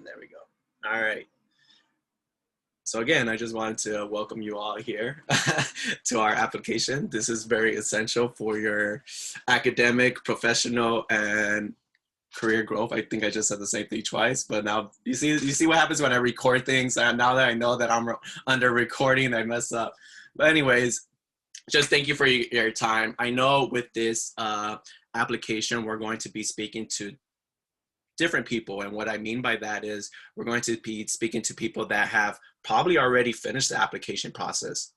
And there we go. All right. So again, I just wanted to welcome you all here to our application. This is very essential for your academic, professional, and career growth. I think I just said the same thing twice, but now you see what happens when I record things. And now that I know that I'm under recording, I mess up. But anyways, just thank you for your time. I know with this application, we're going to be speaking to different people. And what I mean by that is we're going to be speaking to people that have probably already finished the application process,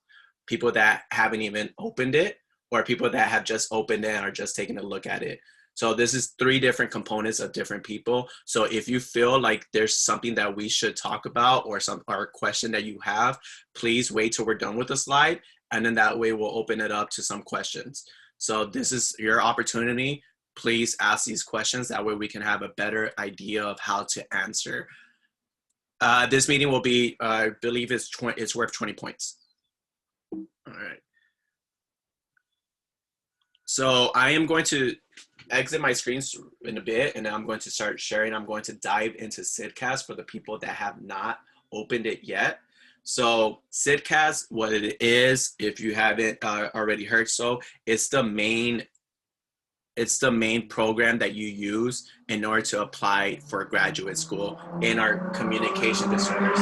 people that haven't even opened it, or people that have just opened it and are just taking a look at it. So this is 3 different components of different people. So if you feel like there's something that we should talk about or a question that you have, please wait till we're done with the slide. And then that way we'll open it up to some questions. So this is your opportunity. Please ask these questions. That way we can have a better idea of how to answer. This meeting will be, I believe it's worth 20 points. All right. So I am going to exit my screens in a bit, and I'm going to start sharing. I'm going to dive into SIDCAS for the people that have not opened it yet. So SIDCAS, what it is, if you haven't already heard so, it's the main program that you use in order to apply for graduate school in our communication disorders.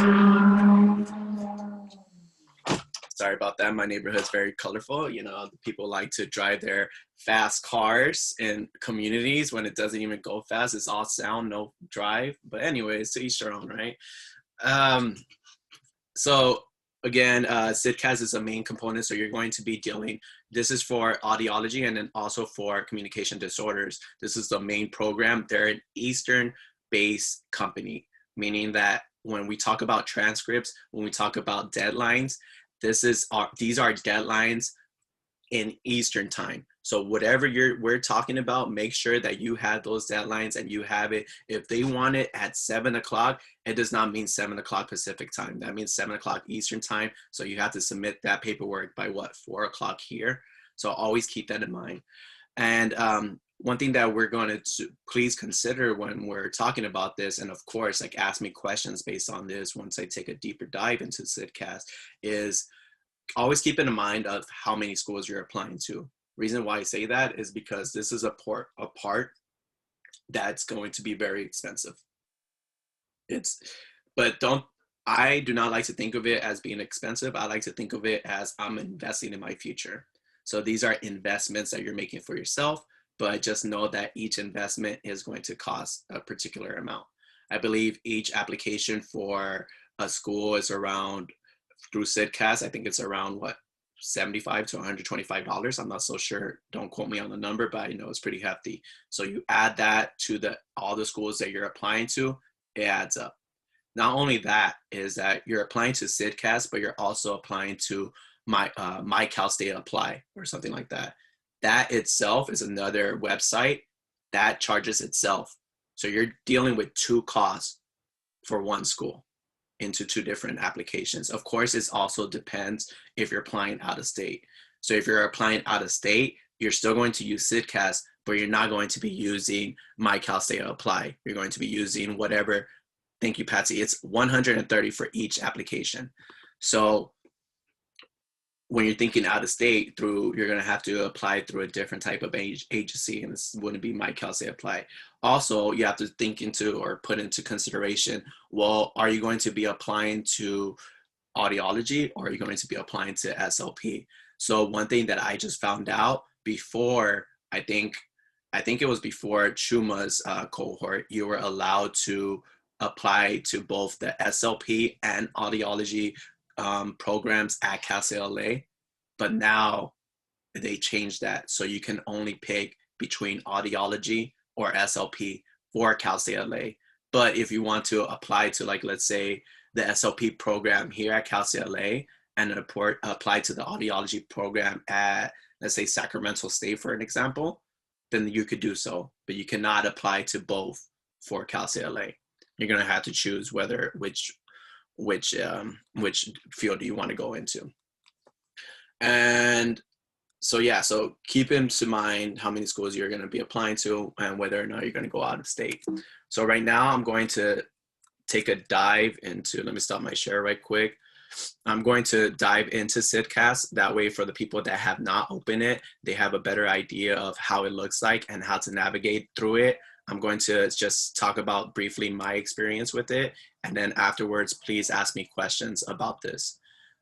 Sorry about that. My neighborhood's very colorful. You know, people like to drive their fast cars in communities when it doesn't even go fast. It's all sound, no drive. But anyways, to each their own, right? So again, SIDCAS is a main component. So you're going to be dealing, this is for audiology and then also for communication disorders. This is the main program. They're an Eastern-based company, meaning that when we talk about transcripts, when we talk about deadlines, these are deadlines in Eastern time. So whatever we're talking about, make sure that you have those deadlines and you have it. If they want it at 7 o'clock, it does not mean 7 o'clock Pacific time. That means 7 o'clock Eastern time. So you have to submit that paperwork by 4 o'clock here. So always keep that in mind. And one thing that we're going to please consider when we're talking about this, and of course, like ask me questions based on this once I take a deeper dive into SIDCAS, is always keep in mind of how many schools you're applying to. Reason why I say that is because this is a part that's going to be very expensive. I do not like to think of it as being expensive. I like to think of it as I'm investing in my future. So these are investments that you're making for yourself, but just know that each investment is going to cost a particular amount. I believe each application for a school is around, through SIDCAS, I think it's around $75 to $125. I'm not so sure. Don't quote me on the number, but I know it's pretty hefty. So you add that to all the schools that you're applying to, it adds up. Not only that is that you're applying to SIDCAS, but you're also applying to My Cal State Apply or something like that. That itself is another website that charges itself. So you're dealing with 2 costs for one school into 2 different applications. Of course, it also depends if you're applying out of state. So if you're applying out of state, you're still going to use SIDCAS, but you're not going to be using My Cal State Apply. You're going to be using whatever. Thank you, Patsy. It's $130 for each application. So when you're thinking out of state, you're going to have to apply through a different type of agency, and this wouldn't be My Cal State Apply. Also, you have to think into or put into consideration, well, are you going to be applying to audiology or are you going to be applying to SLP? So one thing that I just found out before, I think it was before Chuma's cohort, you were allowed to apply to both the SLP and audiology programs at Cal State LA, but now they changed that. So you can only pick between audiology or SLP for Cal State LA. But if you want to apply to, like, let's say the SLP program here at Cal State LA and apply to the audiology program at, let's say, Sacramento State, for an example, then you could do so, but you cannot apply to both for Cal State LA. You're going to have to choose which field do you want to go into. And so yeah, so keep into mind how many schools you're going to be applying to and whether or not you're going to go out of state. So right now I'm going to take a dive into, let me stop my share right quick. I'm going to dive into SIDCAS. That way for the people that have not opened it, they have a better idea of how it looks like and how to navigate through it. I'm going to just talk about briefly my experience with it. And then afterwards, please ask me questions about this.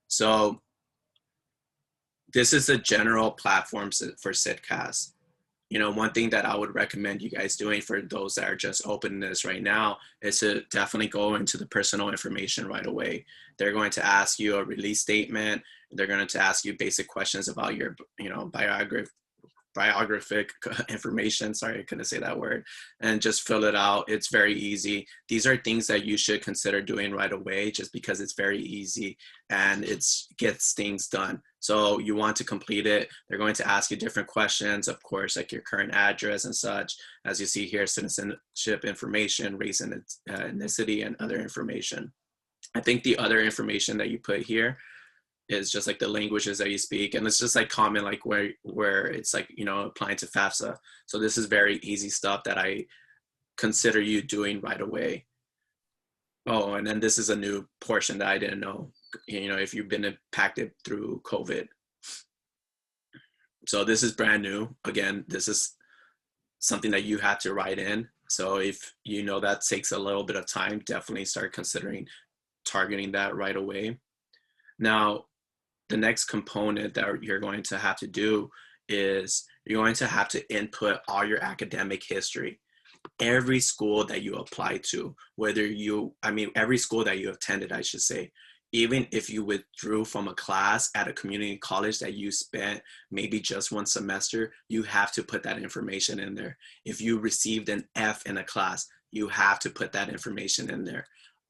So this is a general platform for SIDCAS. You know, one thing that I would recommend you guys doing for those that are just opening this right now is to definitely go into the personal information right away. They're going to ask you a release statement. They're going to ask you basic questions about your, you know, biographic information. Sorry, I couldn't say that word. And just fill it out. It's very easy. These are things that you should consider doing right away just because it's very easy and it gets things done. So you want to complete it. They're going to ask you different questions, of course, like your current address and such. As you see here, citizenship information, race and ethnicity, and other information. I think the other information that you put here is just like the languages that you speak. And it's just like common, like where it's like, you know, applying to FAFSA. So this is very easy stuff that I consider you doing right away. Oh, and then this is a new portion that I didn't know, you know, if you've been impacted through COVID. So this is brand new. Again, this is something that you have to write in. So if you know that takes a little bit of time, definitely start considering targeting that right away. Now, the next component that you're going to have to do is you're going to have to input all your academic history. Every school that you apply to, every school that you attended, I should say, even if you withdrew from a class at a community college that you spent maybe just one semester, you have to put that information in there. If you received an F in a class, you have to put that information in there.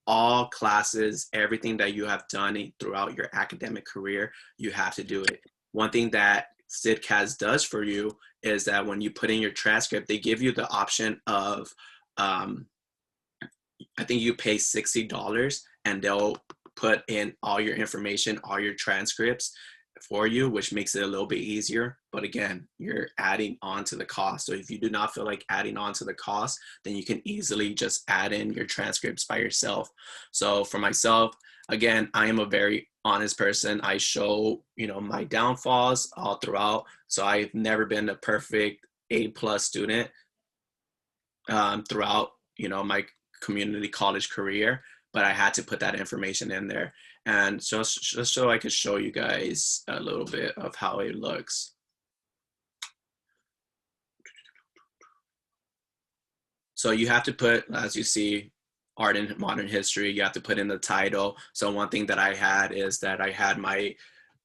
All classes, everything that you have done throughout your academic career, you have to do it. One thing that SIDCAS does for you is that when you put in your transcript, they give you the option of, I think you pay $60 and they'll put in all your information, all your transcripts for you, which makes it a little bit easier. But again, you're adding on to the cost. So if you do not feel like adding on to the cost, then you can easily just add in your transcripts by yourself. So for myself, again, I am a very honest person. I show, you know, my downfalls all throughout. So I've never been a perfect A+ student throughout, you know, my community college career, but I had to put that information in there. And just so I could show you guys a little bit of how it looks. So you have to put, as you see, art and modern history, you have to put in the title. So one thing that I had is that I had my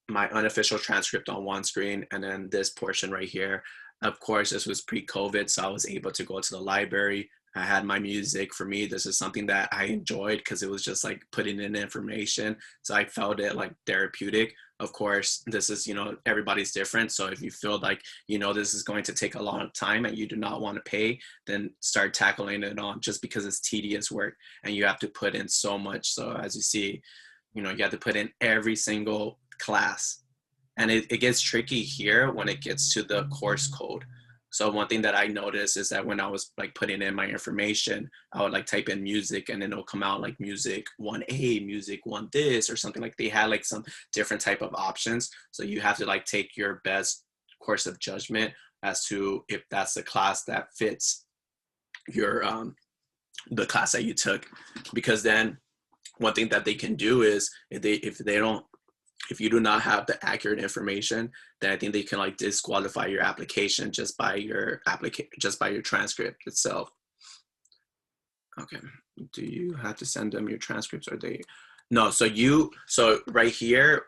unofficial transcript on one screen and then this portion right here. Of course, this was pre-COVID, so I was able to go to the library. I had my music. For me, this is something that I enjoyed because it was just like putting in information. So I felt it like therapeutic. Of course, this is, you know, everybody's different. So if you feel like, you know, this is going to take a long time and you do not want to pay, then start tackling it on just because it's tedious work and you have to put in so much. So as you see, you know, you have to put in every single class. And it gets tricky here when it gets to the course code. So one thing that I noticed is that when I was like putting in my information, I would like type in music and then it'll come out like music 1A, music 1 this or something. Like they had like some different type of options. So you have to like take your best course of judgment as to if that's the class that fits your the class that you took. Because then one thing that they can do is if you do not have the accurate information, then I think they can like disqualify your application just by your transcript itself. Okay, do you have to send them your transcripts or they? No, so right here,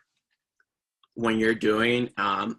when you're doing,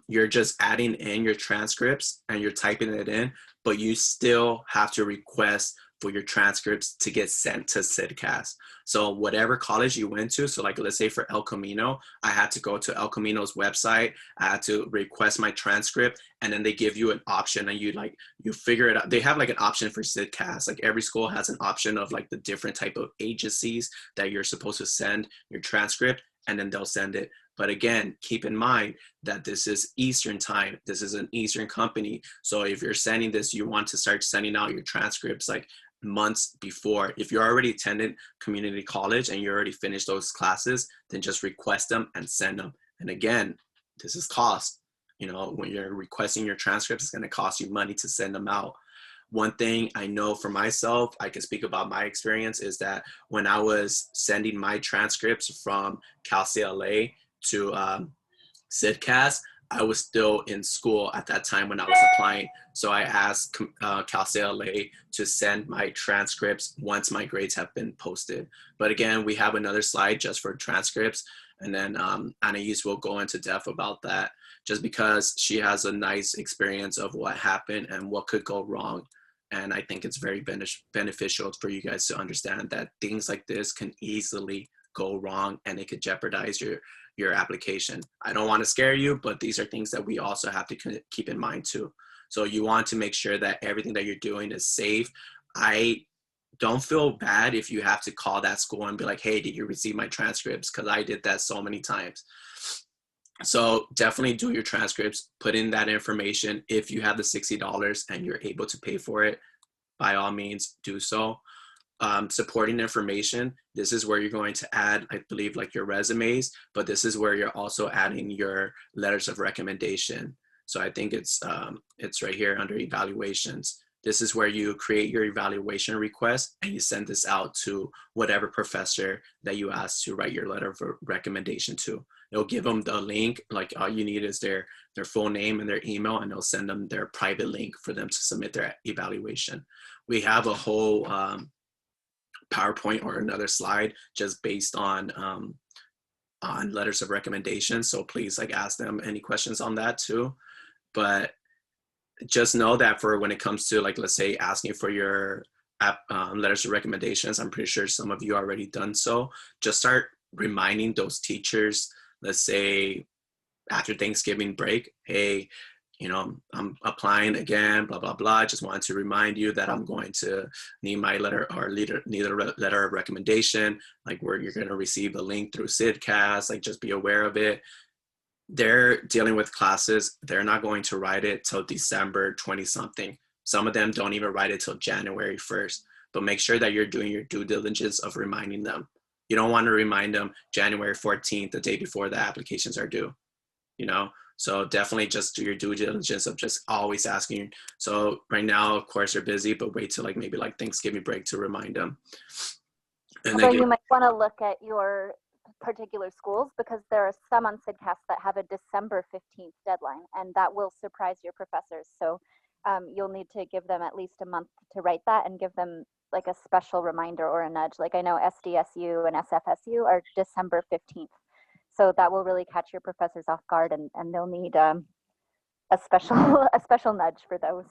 you're just adding in your transcripts and you're typing it in, but you still have to request for your transcripts to get sent to SIDCAS. So whatever college you went to, so like let's say for El Camino, I had to go to El Camino's website, I had to request my transcript, and then they give you an option and you figure it out. They have like an option for SIDCAS. Like every school has an option of like the different type of agencies that you're supposed to send your transcript, and then they'll send it. But again, keep in mind that this is Eastern time. This is an Eastern company. So if you're sending this, you want to start sending out your transcripts like months before. If you're already attended community college and you already finished those classes, then just request them and send them. And again, this is cost. You know, when you're requesting your transcripts, it's going to cost you money to send them out. One thing I know for myself, I can speak about my experience, is that when I was sending my transcripts from CalCLA to CIDCAS, I was still in school at that time when I was applying. So I asked CalCLA to send my transcripts once my grades have been posted. But again, we have another slide just for transcripts. And then Anais will go into depth about that, just because she has a nice experience of what happened and what could go wrong. And I think it's very beneficial for you guys to understand that things like this can easily go wrong and it could jeopardize your application. I don't want to scare you, but these are things that we also have to keep in mind too. So you want to make sure that everything that you're doing is safe. I don't feel bad if you have to call that school and be like, hey, did you receive my transcripts? Because I did that so many times. So definitely do your transcripts, put in that information. If you have the $60 and you're able to pay for it, by all means do so. Supporting information, this is where you're going to add, I believe, like your resumes, but this is where you're also adding your letters of recommendation. So I think it's right here under evaluations. This is where you create your evaluation request and you send this out to whatever professor that you ask to write your letter of recommendation to. It'll give them the link, like all you need is their full name and their email, and they'll send them their private link for them to submit their evaluation. We have a whole PowerPoint or another slide just based on letters of recommendation. So please like ask them any questions on that too. But just know that for when it comes to like, let's say asking for your letters of recommendations, I'm pretty sure some of you already done so. Just start reminding those teachers, let's say after Thanksgiving break, hey, you know, I'm applying again, blah, blah, blah. I just wanted to remind you that I'm going to need my letter of recommendation, like where you're going to receive a link through CIDCAS, like just be aware of it. They're dealing with classes. They're not going to write it till December 20 something. Some of them don't even write it till January 1st, but make sure that you're doing your due diligence of reminding them. You don't want to remind them January 14th, the day before the applications are due, you know? So definitely just do your due diligence of just always asking. So right now, of course, they're busy, but wait till like maybe like Thanksgiving break to remind them. And although you might want to look at your particular schools, because there are some on CIDCAS that have a December 15th deadline, and that will surprise your professors. So you'll need to give them at least a month to write that and give them like a special reminder or a nudge. Like I know SDSU and SFSU are December 15th. So that will really catch your professors off guard, and they'll need a special nudge for those.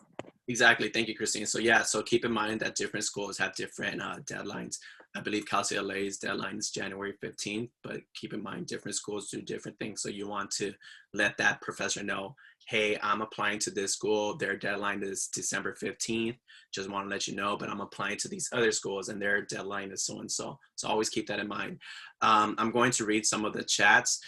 Exactly. Thank you, Christine. So yeah, so keep in mind that different schools have different deadlines. I believe CalCLA's deadline is January 15th, but keep in mind different schools do different things. So you want to let that professor know, hey, I'm applying to this school. Their deadline is December 15th. Just want to let you know, but I'm applying to these other schools and their deadline is so-and-so. So always keep that in mind. I'm going to read some of the chats.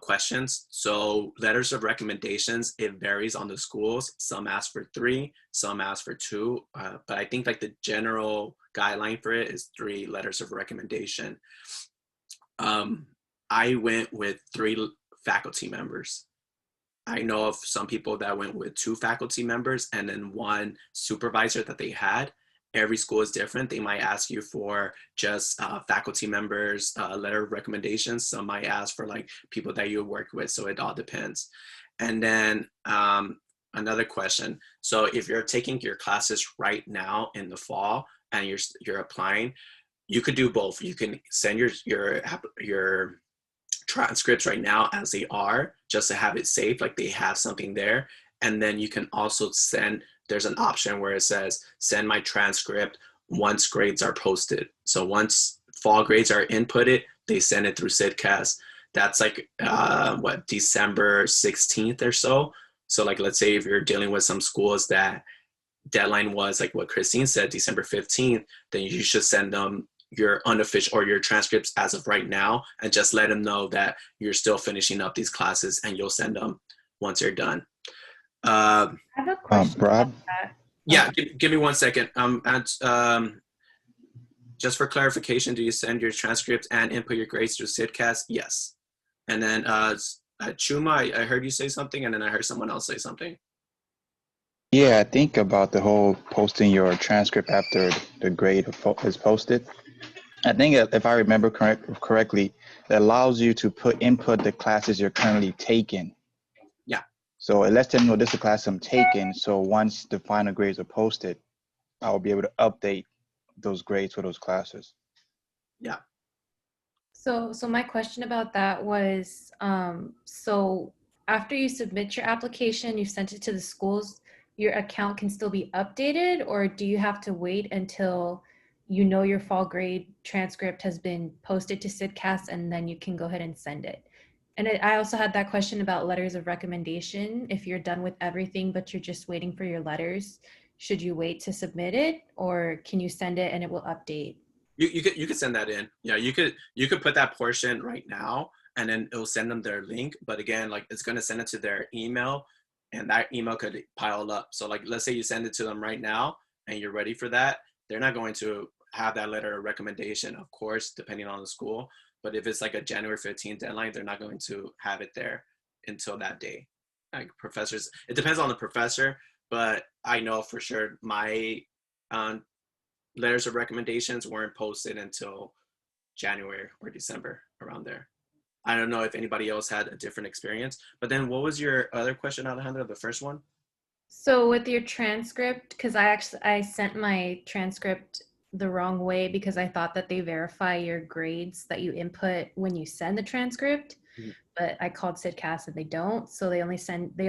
Questions. So letters of recommendations, it varies on the schools. Some ask for 3, some ask for 2, but I think like the general guideline for it is 3 letters of recommendation. I went with 3 faculty members. I know of some people that went with 2 faculty members and then 1 supervisor that they had. Every school is different. They might ask you for just faculty members, letter of recommendations. Some might ask for like people that you work with. So it all depends. And then another question. So if you're taking your classes right now in the fall and you're applying, you could do both. You can send your transcripts right now as they are, just to have it saved, like they have something there. And then you can also send, there's an option where it says, send my transcript once grades are posted. So once fall grades are inputted, they send it through CIDCAS. That's like, December 16th or so. So like, let's say if you're dealing with some schools that deadline was like what Christine said, December 15th, then you should send them your unofficial or your transcripts as of right now and just let them know that you're still finishing up these classes and you'll send them once you're done. I have a question Brad? about that. Yeah, give me 1 second. Just for clarification, do you send your transcripts and input your grades through Sidcast? Yes. And then Chuma, I heard you say something, and then I heard someone else say something. Yeah, I think about the whole posting your transcript after the grade is posted. I think if I remember correctly, it allows you to input the classes you're currently taking. Yeah. So it lets them know this is the class I'm taking. So once the final grades are posted, I'll be able to update those grades for those classes. Yeah. So my question about that was, so after you submit your application, you've sent it to the schools, your account can still be updated, or do you have to wait until you know your fall grade transcript has been posted to Sidcast and then you can go ahead and send it? And I also had that question about letters of recommendation. If you're done with everything, but you're just waiting for your letters, should you wait to submit it, or can you send it and it will update? You could send that in. Yeah, you could put that portion right now, and then it'll send them their link. But again, like it's gonna send it to their email, and that email could pile up. So like, let's say you send it to them right now, and you're ready for that. They're not going to have that letter of recommendation, of course, depending on the school. But if it's like a January 15th deadline, they're not going to have it there until that day. Like professors, it depends on the professor, but I know for sure my letters of recommendations weren't posted until January or December, around there. I don't know if anybody else had a different experience. But then what was your other question, Alejandra, the first one? So with your transcript, because I sent my transcript the wrong way because I thought that they verify your grades that you input when you send the transcript, but I called Sidcast and they don't. So they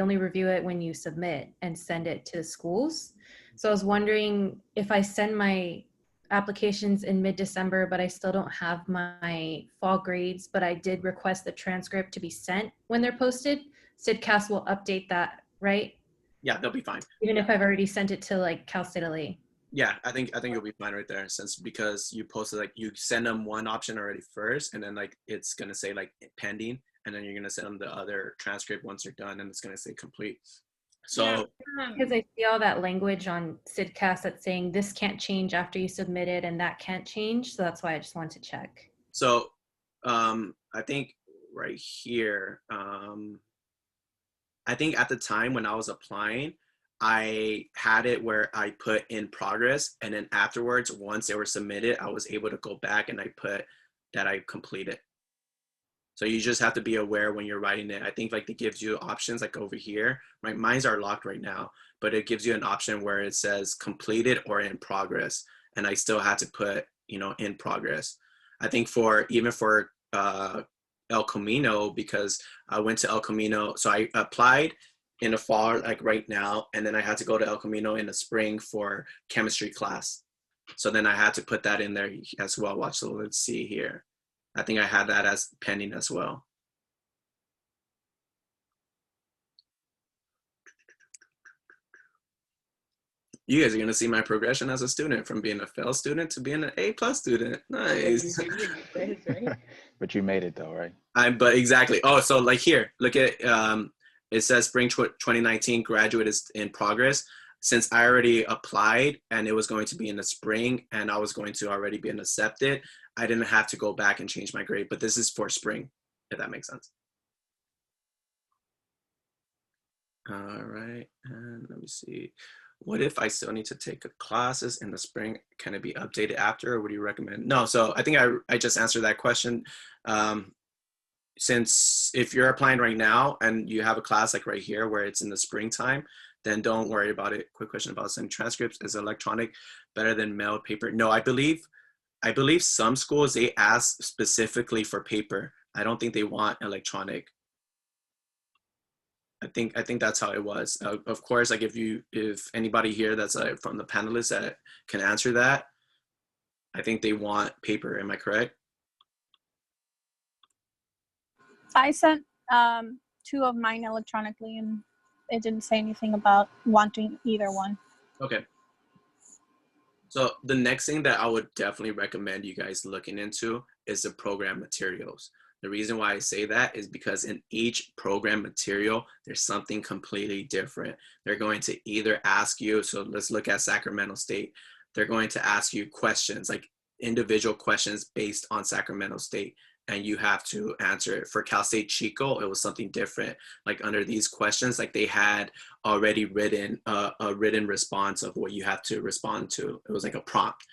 only review it when you submit and send it to the schools. So I was wondering if I send my applications in mid-December, but I still don't have my fall grades, but I did request the transcript to be sent when they're posted, Sidcast will update that, right? Yeah, they'll be fine. Even if I've already sent it to like Cal State LA. Yeah, I think you'll be fine right there, because you posted, like, you send them one option already first, and then like it's gonna say like pending, and then you're gonna send them the other transcript once you're done, and it's gonna say complete. So because I see all that language on Sidcast that's saying this can't change after you submit it and that can't change, so that's why I just wanted to check. So I think right here, I think at the time when I was applying, I had it where I put in progress, and then afterwards, once they were submitted, I was able to go back and I put that I completed. So you just have to be aware when you're writing it. I think like it gives you options like over here, right? Mine's are locked right now, but it gives you an option where it says completed or in progress. And I still had to put, in progress. I think even for El Camino, because I went to El Camino. So I applied in the fall, like right now, and then I had to go to El Camino in the spring for chemistry class. So then I had to put that in there as well. Watch, so let's see here. I think I had that as pending as well. You guys are going to see my progression as a student, from being a fail student to being an A+ student. Nice. But you made it though, right? But exactly. Oh, so like here, look at, it says spring 2019 graduate is in progress. Since I already applied and it was going to be in the spring and I was going to already be accepted, I didn't have to go back and change my grade, but this is for spring, if that makes sense. All right, and let me see. What if I still need to take classes in the spring? Can it be updated after, or would you recommend? No, so I think I just answered that question. Since if you're applying right now and you have a class like right here where it's in the springtime, then don't worry about it. Quick question about sending transcripts. Is electronic better than mailed paper? No, I believe some schools, they ask specifically for paper. I don't think they want electronic. I think that's how it was. Of course, like if anybody here that's from the panelists that can answer that, I think they want paper. Am I correct? I sent 2 of mine electronically, and it didn't say anything about wanting either one. Okay. So the next thing that I would definitely recommend you guys looking into is the program materials. The reason why I say that is because in each program material, there's something completely different. They're going to either ask you, so let's look at Sacramento State. They're going to ask you questions, like individual questions based on Sacramento State, and you have to answer it. For Cal State Chico, it was something different. Like under these questions, like they had already written a written response of what you have to respond to. It was like a prompt.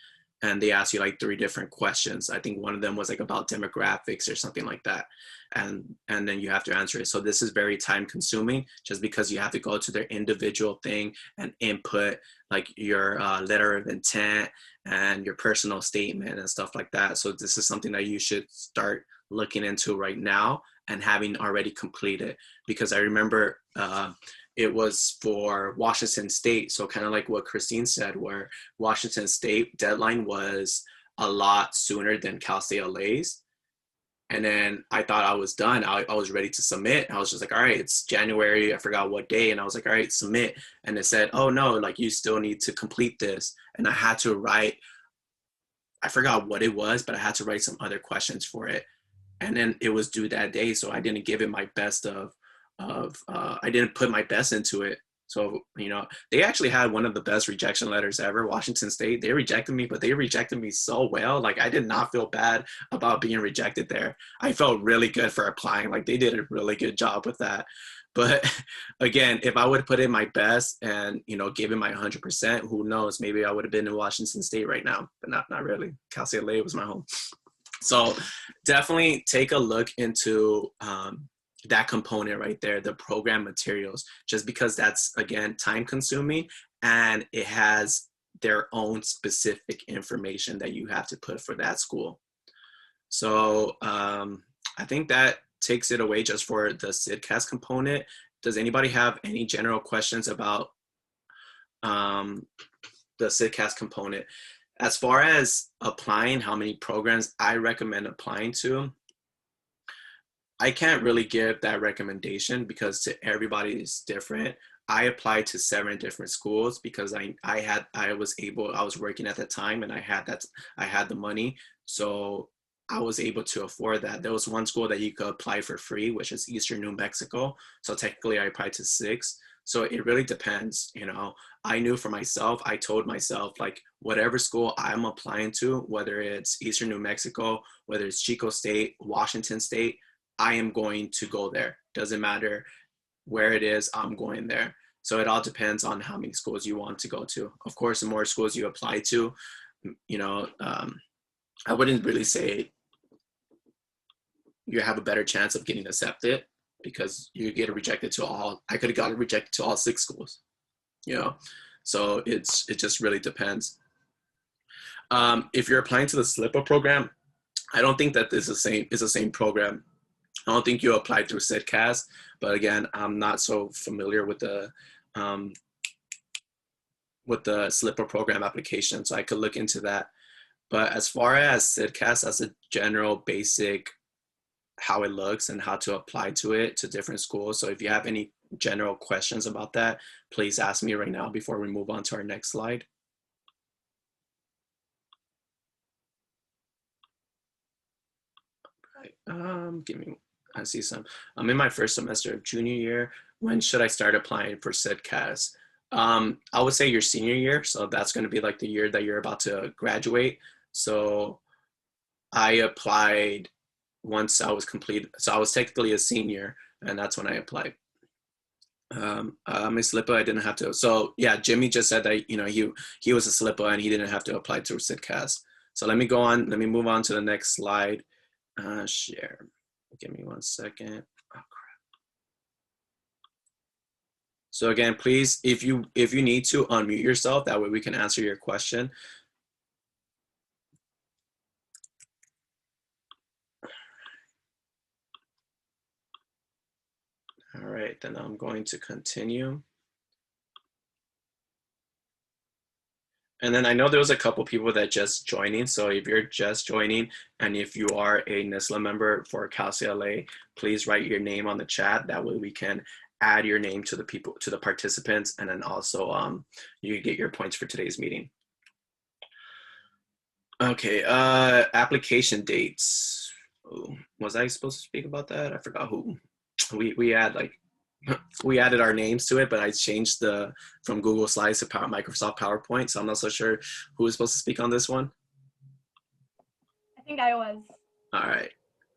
And they asked you like 3 different questions. I think one of them was like about demographics or something like that. And then you have to answer it. So this is very time consuming just because you have to go to their individual thing and input like your letter of intent and your personal statement and stuff like that. So this is something that you should start looking into right now and having already completed, because I remember it was for Washington State. So kind of like what Christine said, where Washington State deadline was a lot sooner than Cal State LA's. And then I thought I was done. I was ready to submit. I was just like, all right, it's January. I forgot what day. And I was like, all right, submit. And it said, oh no, like you still need to complete this. And I had to write, I forgot what it was, but I had to write some other questions for it. And then it was due that day. So I didn't give it my best I didn't put my best into it. So, you know, they actually had one of the best rejection letters ever, Washington State. They rejected me, but they rejected me so well. Like I did not feel bad about being rejected there. I felt really good for applying. Like they did a really good job with that. But again, if I would put in my best and, you know, give it my 100%, who knows, maybe I would have been in Washington State right now, but not really. Cal State LA was my home. So definitely take a look into that component right there, the program materials, just because that's, again, time consuming and it has their own specific information that you have to put for that school. So I think that takes it away just for the CIDCAS component. Does anybody have any general questions about the CIDCAS component? As far as applying, how many programs I recommend applying to, I can't really give that recommendation because to everybody is different. I applied to 7 different schools because I was working at the time and I had the money. So I was able to afford that. There was one school that you could apply for free, which is Eastern New Mexico. So technically I applied to 6. So it really depends, you know. I knew for myself, I told myself, like, whatever school I'm applying to, whether it's Eastern New Mexico, whether it's Chico State, Washington State, I am going to go there. Doesn't matter where it is, I'm going there. So it all depends on how many schools you want to go to. Of course, the more schools you apply to, you know, I wouldn't really say you have a better chance of getting accepted because you get rejected to all. I could have gotten rejected to all 6 schools, you know. So it just really depends. If you're applying to the SLPA program, I don't think that this is the same program. I don't think you applied through CIDCAS, but again, I'm not so familiar with the SLPA program application, so I could look into that. But as far as CIDCAS, as a general basic how it looks and how to apply to it to different schools. So if you have any general questions about that, please ask me right now before we move on to our next slide. Give me, I see some. I'm in my first semester of junior year. When should I start applying for CIDCAS? I would say your senior year. So that's going to be like the year that you're about to graduate. So I applied once I was complete. So I was technically a senior and that's when I applied. Miss SLPA, I didn't have to. So yeah, Jimmy just said that, you know, he was a SLPA and he didn't have to apply to CIDCAS. So let me go on, let me move on to the next slide. Share. Give me 1 second. Oh, crap. So again, please, if you need to unmute yourself, that way we can answer your question. All right, then I'm going to continue. And then I know there was a couple people that just joining. So if you're just joining and if you are a NSSLHA member for Cal State LA, please write your name on the chat. That way we can add your name to the participants, and then also you get your points for today's meeting. Okay, application dates. Oh, was I supposed to speak about that? I forgot who. We had like we added our names to it, but I changed from Google Slides to Microsoft PowerPoint, so I'm not so sure who was supposed to speak on this one. I think I was. All right.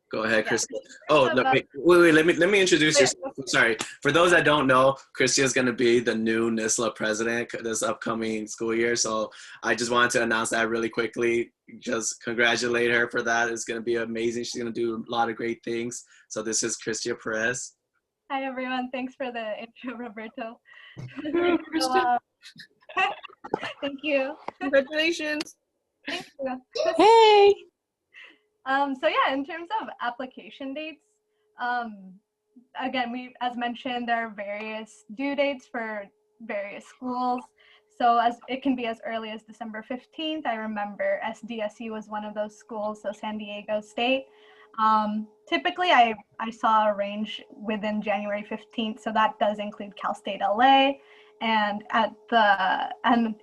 Go ahead, Yeah. Christy. Oh, no, wait, let me introduce you. Sorry. For those that don't know, Christy is going to be the new NSSLHA president this upcoming school year. So I just wanted to announce that really quickly. Just congratulate her for that. It's going to be amazing. She's going to do a lot of great things. So this is Christia Perez. Hi, everyone. Thanks for the intro, Roberto. Christian. Thank you. Congratulations. Thank you. Hey. So yeah, in terms of application dates, again, as mentioned, there are various due dates for various schools. So it can be as early as December 15th. I remember SDSU was one of those schools, so San Diego State. Typically, I saw a range within January 15th, so that does include Cal State LA. And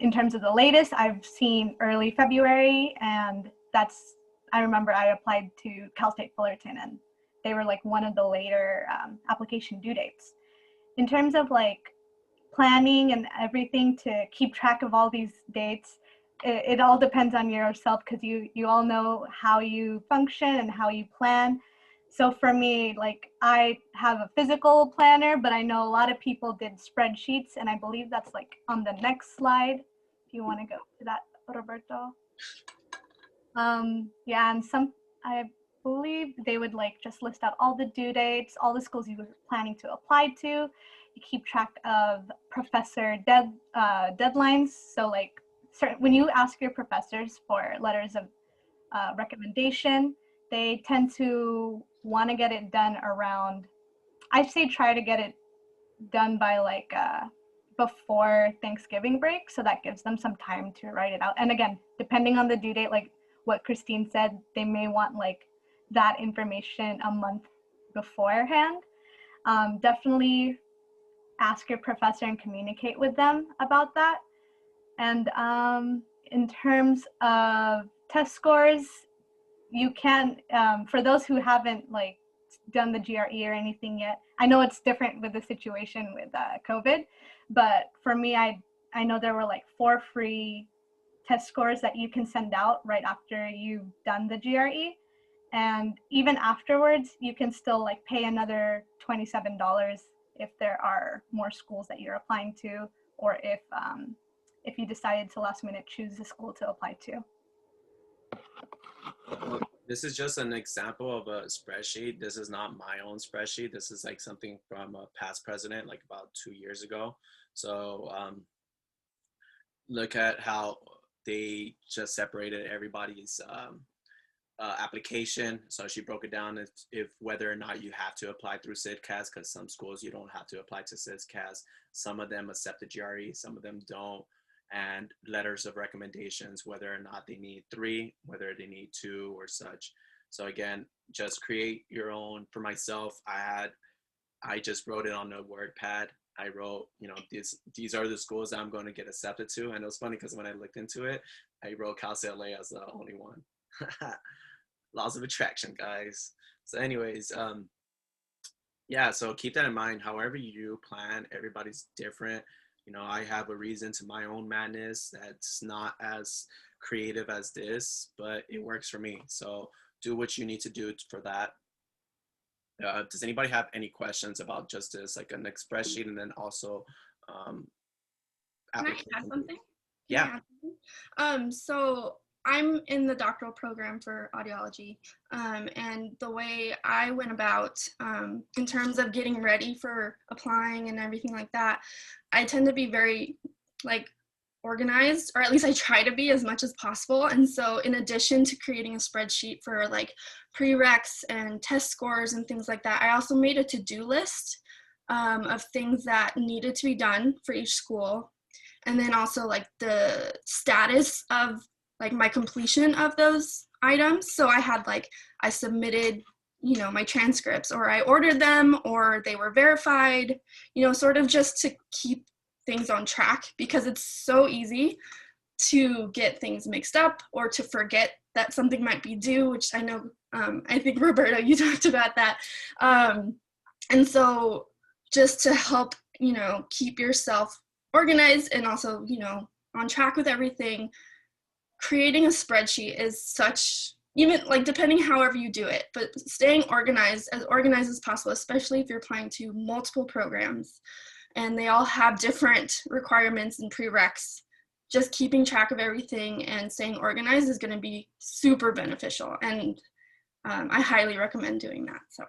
in terms of the latest, I've seen early February, and I remember I applied to Cal State Fullerton, and they were like one of the later application due dates. In terms of like planning and everything to keep track of all these dates, it all depends on yourself, because you all know how you function and how you plan. So for me, like, I have a physical planner, but I know a lot of people did spreadsheets, and I believe that's like on the next slide, if you want to go to that, Roberto. Yeah, and I believe they would like just list out all the due dates, all the schools you were planning to apply to. You keep track of professor deadlines. So like when you ask your professors for letters of recommendation, they tend to want to get it done around, I'd say try to get it done by like before Thanksgiving break, so that gives them some time to write it out. And again, depending on the due date, like what Christine said, they may want like that information a month beforehand. Definitely ask your professor and communicate with them about that. And in terms of test scores, you can, for those who haven't like done the GRE or anything yet, I know it's different with the situation with COVID, but for me, I know there were like 4 free test scores that you can send out right after you've done the GRE. And even afterwards, you can still like pay another $27 if there are more schools that you're applying to, or if you decided to last minute choose a school to apply to. This is just an example of a spreadsheet. This is not my own spreadsheet. This is like something from a past president, like about 2 years ago. So look at how they just separated everybody's application. So she broke it down if whether or not you have to apply through CIDCAS, because some schools you don't have to apply to CIDCAS. Some of them accept the GRE, some of them don't. And letters of recommendations, whether or not they need 3, whether they need 2 or such. So again, just create your own. For myself, I just wrote it on a WordPad. I wrote, these are the schools that I'm going to get accepted to. And it was funny because when I looked into it, I wrote Cal State LA as the only one. Laws of attraction, guys. So anyways, yeah, so keep that in mind. However you plan, everybody's different. I have a reason to my own madness that's not as creative as this, but it works for me. So do what you need to do for that. Does anybody have any questions about just this, like an spreadsheet, and then also Can I add something? Yeah. So I'm in the doctoral program for audiology, and the way I went about in terms of getting ready for applying and everything like that, I tend to be very like organized, or at least I try to be as much as possible. And so in addition to creating a spreadsheet for like prereqs and test scores and things like that, I also made a to-do list of things that needed to be done for each school. And then also like the status of like my completion of those items. So I had like, I submitted, my transcripts, or I ordered them, or they were verified, sort of just to keep things on track, because it's so easy to get things mixed up or to forget that something might be due, which I know I think Roberta, you talked about that. And so just to help, keep yourself organized and also, on track with everything, creating a spreadsheet is such, even like depending however you do it, but staying organized as possible, especially if you're applying to multiple programs and they all have different requirements and prereqs. Just keeping track of everything and staying organized is going to be super beneficial, and I highly recommend doing that. So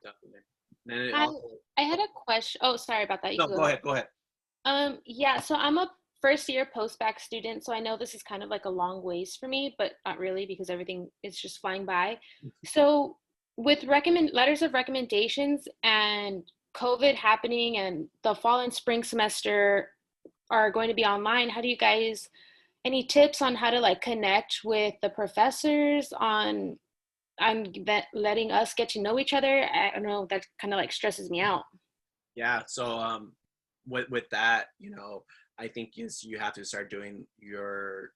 Definitely. And it I, also, I had a question. Oh, sorry about that. You no, can go ahead. Go ahead. Yeah, so I'm a first year post-bac student, so I know this is kind of like a long ways for me, but not really because everything is just flying by. So with letters of recommendations and COVID happening and the fall and spring semester are going to be online, how do you guys, any tips on how to like connect with the professors on that letting us get to know each other? I don't know, that kind of like stresses me out. Yeah. So with that, I think you have to start doing your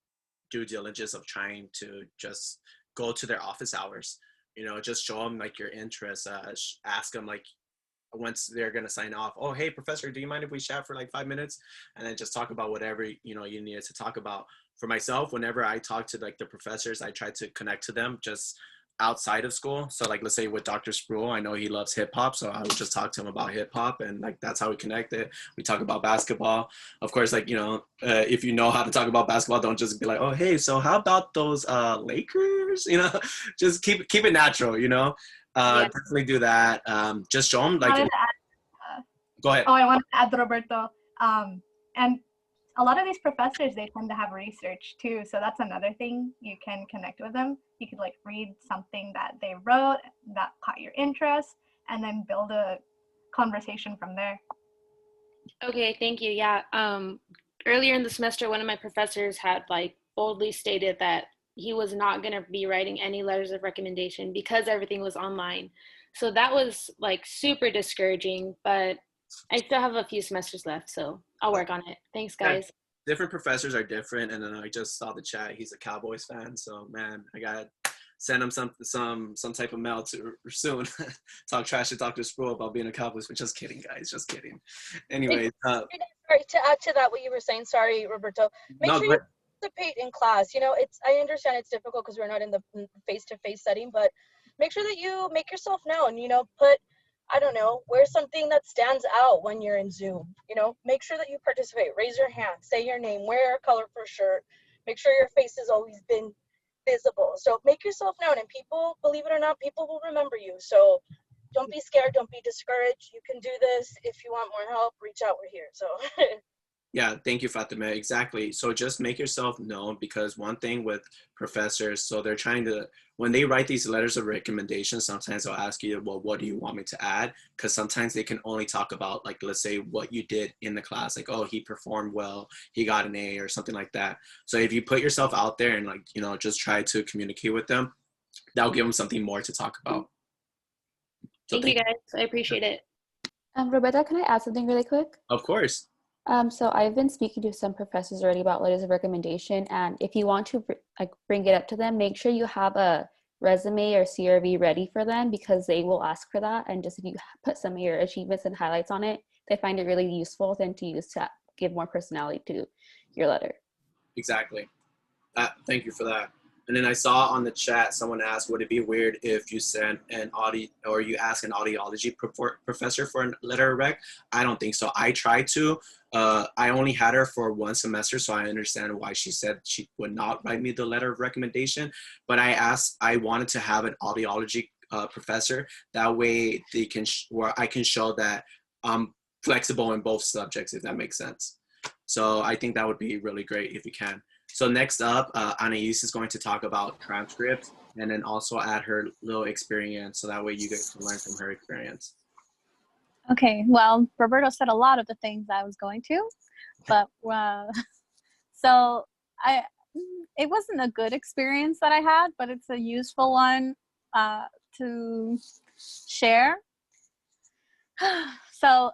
due diligence of trying to just go to their office hours. Just show them like your interest. Ask them like once they're gonna sign off. Oh, hey, professor, do you mind if we chat for like 5 minutes? And then just talk about whatever you needed to talk about. For myself, whenever I talk to like the professors, I try to connect to them just outside of school. So like, let's say with Dr. Spruill, I know he loves hip hop, so I would just talk to him about hip hop, and like that's how we connected. We talk about basketball, of course. Like if you know how to talk about basketball, don't just be like, oh hey, so how about those Lakers? Just keep it natural. Yeah. Definitely do that. Just show them like. Go ahead. I wanted to add, Roberto. And a lot of these professors, they tend to have research too. So that's another thing. You can connect with them. You could like read something that they wrote that caught your interest and then build a conversation from there. Okay, thank you. Yeah. Earlier in the semester, one of my professors had like boldly stated that he was not going to be writing any letters of recommendation because everything was online. So that was like super discouraging, but I still have a few semesters left, so I'll work on it. Thanks, guys. Different professors are different, and then I just saw the chat. He's a Cowboys fan, so man, I gotta send him some type of mail to soon. Talk trash to Dr. Spruill about being a Cowboys. But just kidding, guys. Just kidding. Anyways, sorry, to add to that, what you were saying. Sorry, Roberto. Make sure you participate in class. I understand it's difficult because we're not in the face-to-face setting, but make sure that you make yourself known. I don't know, wear something that stands out when you're in Zoom. Make sure that you participate. Raise your hand, say your name, wear a colorful shirt. Make sure your face has always been visible. So make yourself known, and people, believe it or not, people will remember you. So don't be scared, don't be discouraged. You can do this. If you want more help, reach out, we're here. So yeah, thank you, Fatima. Exactly. So just make yourself known, because one thing with professors, so they're trying to, when they write these letters of recommendation, sometimes they'll ask you, well, what do you want me to add? Because sometimes they can only talk about, like, let's say what you did in the class, like, oh, he performed well, he got an A or something like that. So if you put yourself out there and like, just try to communicate with them, that'll give them something more to talk about. So thank you guys. I appreciate it. Roberta, can I add something really quick? Of course. So I've been speaking to some professors already about letters of recommendation, and if you want to bring it up to them, make sure you have a resume or CRV ready for them, because they will ask for that. And just if you put some of your achievements and highlights on it, they find it really useful then to use to give more personality to your letter. Exactly. Thank you for that. And then I saw on the chat, someone asked, would it be weird if you sent you ask an audiology professor for a letter of rec? I don't think so. I tried to. I only had her for one semester, so I understand why she said she would not write me the letter of recommendation. But I wanted to have an audiology professor. That way where I can show that I'm flexible in both subjects, if that makes sense. So I think that would be really great if you can. So next up, Anais is going to talk about transcripts and then also add her little experience, so that way you guys can learn from her experience. Okay, well, Roberto said a lot of the things I was going to, but so it wasn't a good experience that I had, but it's a useful one to share. So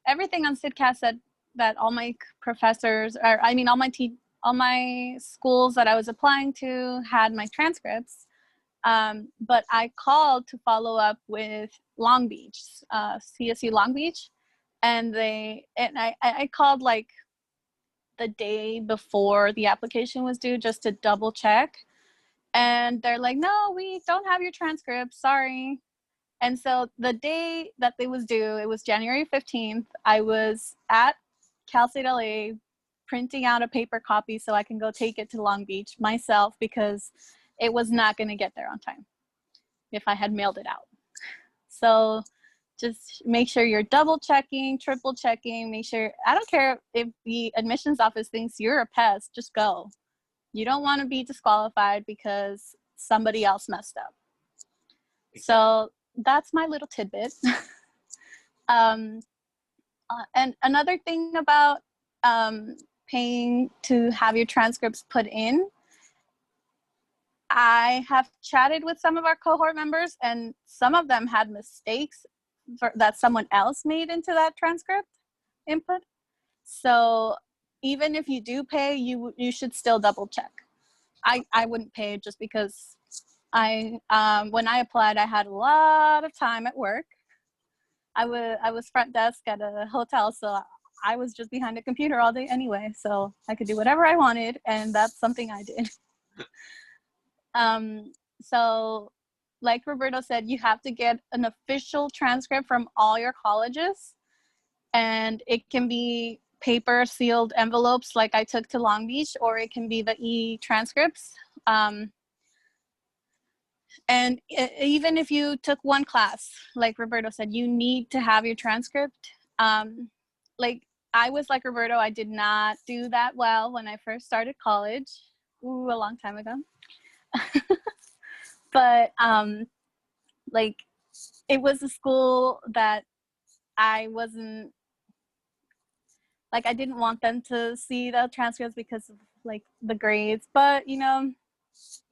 everything on CIDCAS said that all my professors, all my all my schools that I was applying to had my transcripts, but I called to follow up with Long Beach, CSU Long Beach, and I called like the day before the application was due just to double check, and they're like, no, we don't have your transcript, sorry. And so the day that they was due, it was January 15th, I was at Cal State LA printing out a paper copy so I can go take it to Long Beach myself, because it was not going to get there on time if I had mailed it out. So just make sure you're double checking, triple checking, make sure, I don't care if the admissions office thinks you're a pest, just go. You don't want to be disqualified because somebody else messed up. So that's my little tidbit. And another thing about paying to have your transcripts put in, I have chatted with some of our cohort members, and some of them had mistakes that someone else made into that transcript input. So even if you do pay, you should still double check. I wouldn't pay just because when I applied, I had a lot of time at work. I was front desk at a hotel, so I was just behind a computer all day anyway, so I could do whatever I wanted, and that's something I did. So like Roberto said, you have to get an official transcript from all your colleges, and it can be paper sealed envelopes like I took to Long Beach, or it can be the e-transcripts. And even if you took one class, like Roberto said, you need to have your transcript. Like I was like Roberto, I did not do that well when I first started college. Ooh, a long time ago. But like it was a school that I wasn't, like I didn't want them to see the transcripts because of like the grades, but you know,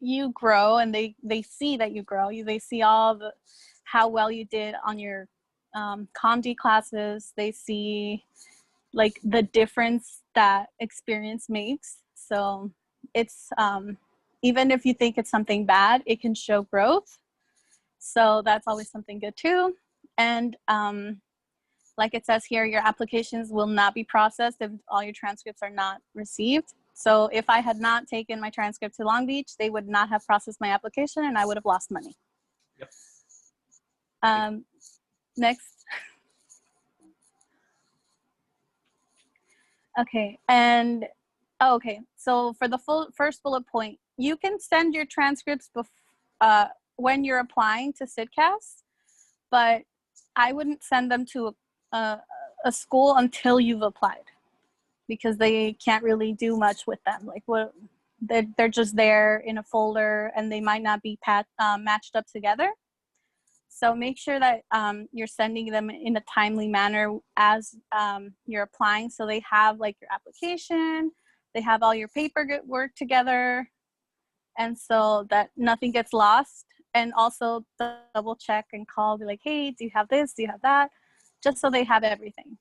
you grow and they see that you grow. They see all the how well you did on your ComD classes. They see like the difference that experience makes. So it's even if you think it's something bad, it can show growth. So that's always something good too. And like it says here, your applications will not be processed if all your transcripts are not received. So if I had not taken my transcript to Long Beach, they would not have processed my application and I would have lost money. Yep. Next. Okay, and okay, so for the first bullet point, you can send your transcripts when you're applying to SIDCAS, but I wouldn't send them to a school until you've applied, because they can't really do much with them. Like what, they're just there in a folder and they might not be matched up together. So make sure that you're sending them in a timely manner as you're applying. So they have like your application, they have all your paperwork together, and so that nothing gets lost. And also double check and call, be like, hey, do you have this? Do you have that? Just so they have everything.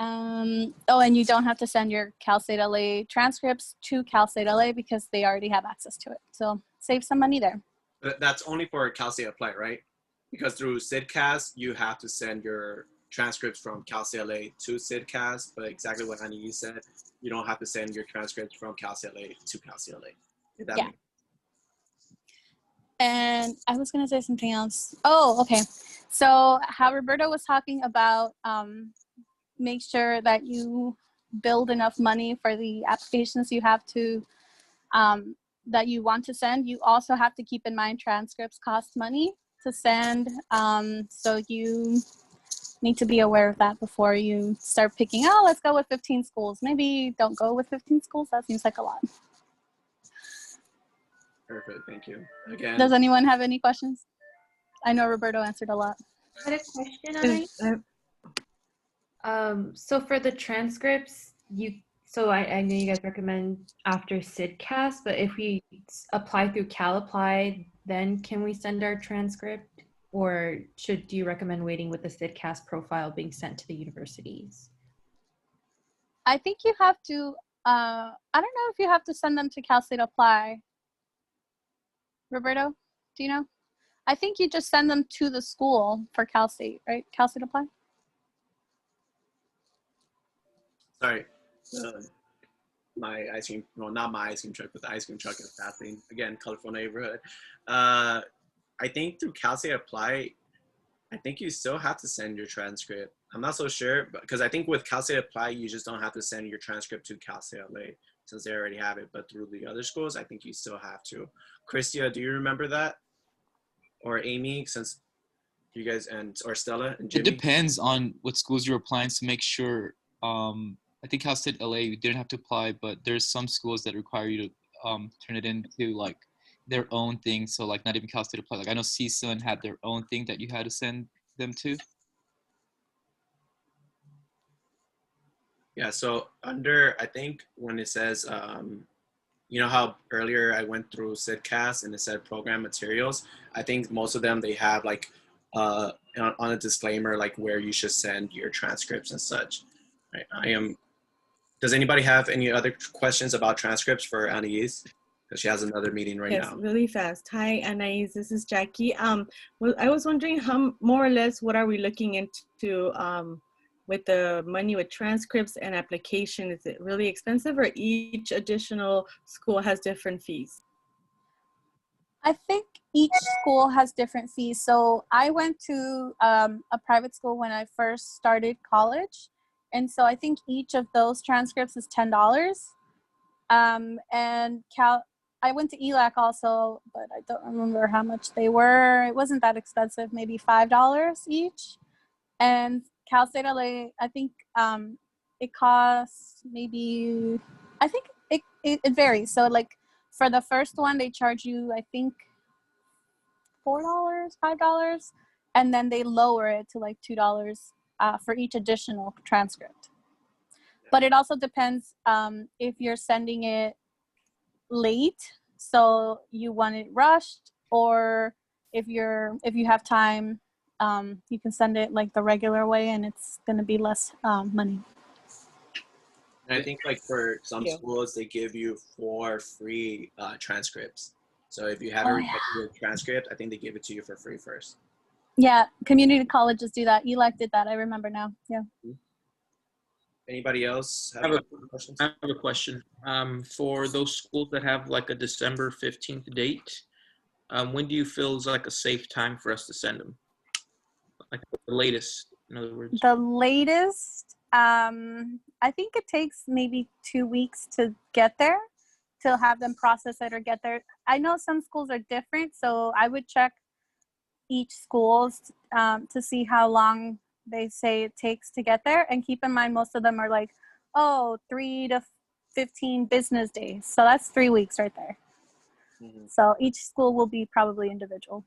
Oh, and you don't have to send your Cal State LA transcripts to Cal State LA because they already have access to it. So save some money there. That's only for Cal State Apply, right? Because through SIDCAS, you have to send your transcripts from Cal State LA to SIDCAS, but exactly what Annie said, you don't have to send your transcripts from Cal State LA to Cal State LA. Yeah. And I was gonna say something else. Oh, okay. So how Roberto was talking about make sure that you build enough money for the applications you have to that you want to send. You also have to keep in mind transcripts cost money to send, so you need to be aware of that before you start picking, oh, let's go with 15 schools. Maybe don't go with 15 schools. That seems like a lot. Perfect, thank you. Again. Does anyone have any questions? I know Roberto answered a lot. I had a question, so for the transcripts, so I know you guys recommend after SIDCAS, but if we apply through CalApply, then can we send our transcript, or do you recommend waiting with the SIDCAS profile being sent to the universities? I think you have to I don't know if you have to send them to Cal State Apply. Roberto, do you know? I think you just send them to the school for Cal State, right? Cal State Apply? Sorry. My ice cream, well, not my ice cream truck, but the ice cream truck is passing. Again, colorful neighborhood. I think through Cal State Apply, I think you still have to send your transcript. I'm not so sure, because I think with Cal State Apply, you just don't have to send your transcript to Cal State LA since they already have it. But through the other schools, I think you still have to. Christia, do you remember that? Or Amy, since you guys, or Stella and Jimmy? It depends on what schools you're applying to make sure. I think Cal State LA, you didn't have to apply, but there's some schools that require you to turn it into like their own thing. So like not even Cal State Apply. Like I know CSUN had their own thing that you had to send them to. Yeah, so under, I think when it says, you know how earlier I went through SIDCAS and it said program materials, I think most of them, they have like on a disclaimer, like where you should send your transcripts and such. Right? Does anybody have any other questions about transcripts for Anais? Because she has another meeting right now. Yes, really fast. Hi, Anais, this is Jackie. Well, I was wondering how, more or less, what are we looking into with the money with transcripts and application? Is it really expensive, or each additional school has different fees? I think each school has different fees. So I went to a private school when I first started college. And so I think each of those transcripts is $10. And I went to ELAC also, but I don't remember how much they were. It wasn't that expensive, maybe $5 each. And Cal State LA, I think it costs maybe, I think it varies. So like for the first one, they charge you, I think, $4, $5, and then they lower it to like $2 for each additional transcript. But it also depends if you're sending it late, so you want it rushed, or if you have time, you can send it like the regular way, and it's going to be less money. And I think like for some schools, they give you 4 free transcripts. So if you have a regular transcript, I think they give it to you for free first. Yeah, community colleges do that. ELAC did that. I remember now. Yeah. Anybody else have questions? I have a question. For those schools that have like a December 15th date, when do you feel is like a safe time for us to send them? Like the latest, in other words. The latest, I think it takes maybe 2 weeks to get there, to have them process it or get there. I know some schools are different, so I would check each schools to see how long they say it takes to get there. And keep in mind, most of them are like, 3 to 15 business days. So that's 3 weeks right there. Mm-hmm. So each school will be probably individual.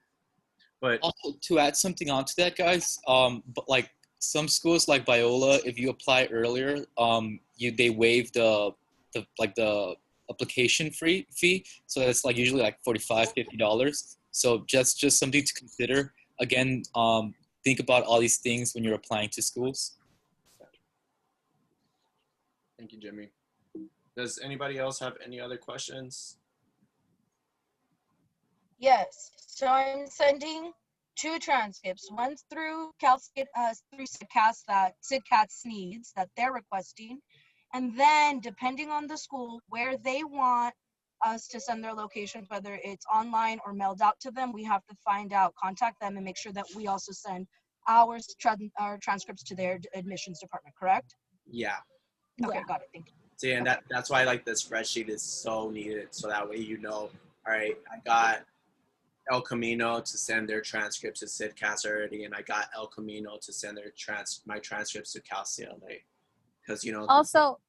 But also, to add something onto that, guys, but like some schools like Biola, if you apply earlier, they waive the application fee. So it's like usually like $45, $50. So just something to consider. Again, think about all these things when you're applying to schools. Thank you, Jimmy. Does anybody else have any other questions? Yes. So I'm sending 2 transcripts. One's through Cal State, through SIDCAS that SIDCAS needs that they're requesting, and then depending on the school where they want us to send their locations, whether it's online or mailed out to them, we have to contact them and make sure that we also send our transcripts to their admissions department, correct? Yeah. Okay, got it, thank you. See, and that's why like the spreadsheet is so needed, so that way you know, all right, I got El Camino to send their transcripts to SIDCAS already, and I got El Camino to send their my transcripts to Cal State LA. Because, you know. Also,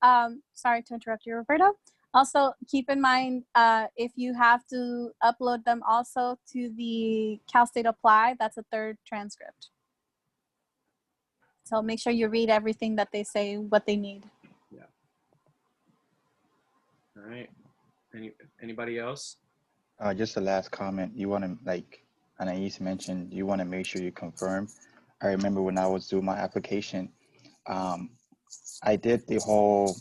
sorry to interrupt you, Roberto. Also, keep in mind, if you have to upload them also to the Cal State Apply, that's a 3rd transcript. So make sure you read everything that they say, what they need. Yeah. All right. Anybody else? Just a last comment. You want to, like Anais mentioned, you want to make sure you confirm. I remember when I was doing my application, I did the whole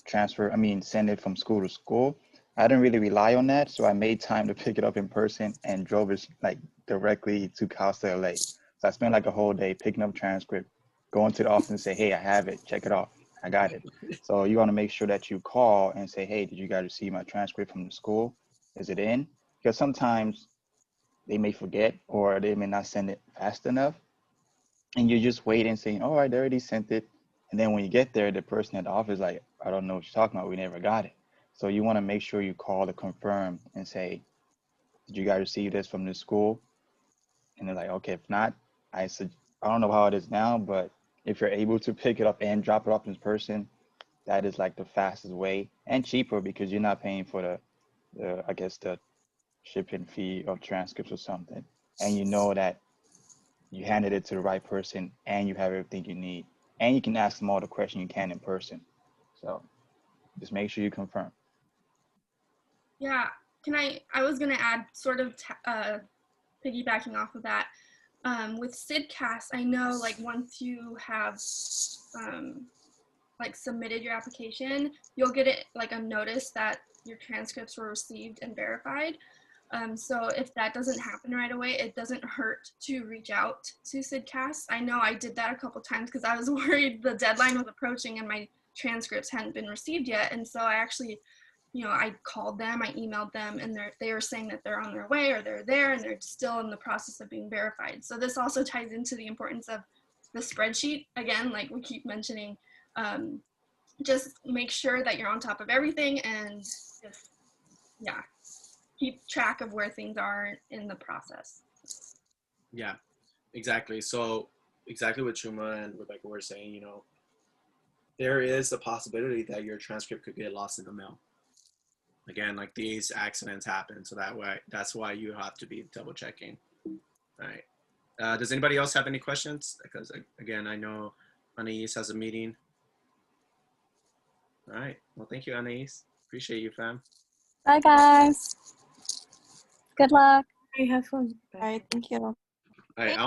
send it from school to school. I didn't really rely on that, so I made time to pick it up in person and drove it like directly to Cal State LA. So I spent like a whole day picking up transcript, going to the office and say, hey, I have it, check it off, I got it. So you want to make sure that you call and say, hey, did you guys receive my transcript from the school? Is it in? Because sometimes they may forget or they may not send it fast enough. And you're just waiting, saying, all right, they already sent it. And then when you get there, the person at the office is like, I don't know what you're talking about. We never got it. So you want to make sure you call to confirm and say, did you guys receive this from the school? And they're like, okay, if not, I don't know how it is now, but if you're able to pick it up and drop it off in person, that is like the fastest way and cheaper because you're not paying for the shipping fee of transcripts or something. And you know that you handed it to the right person and you have everything you need. And you can ask them all the questions you can in person. So just make sure you confirm. Yeah, I was gonna add sort of piggybacking off of that. With SIDCAS, I know like once you have like submitted your application, you'll get it like a notice that your transcripts were received and verified. So if that doesn't happen right away, it doesn't hurt to reach out to SIDCAS. I know I did that a couple times because I was worried the deadline was approaching and my transcripts hadn't been received yet. And so I actually, I called them, I emailed them, and they were saying that they're on their way or they're there and they're still in the process of being verified. So this also ties into the importance of the spreadsheet. Again, like we keep mentioning, just make sure that you're on top of everything and just, yeah, keep track of where things are in the process. Yeah, exactly. So exactly what Chuma and Rebecca were saying, there is a possibility that your transcript could get lost in the mail. Again, like these accidents happen, so that's why you have to be double checking. All right. Does anybody else have any questions? Because again, I know Anais has a meeting. All right. Well, thank you, Anais. Appreciate you, fam. Bye, guys. Good luck. Hey, have fun. All right, thank you. All right.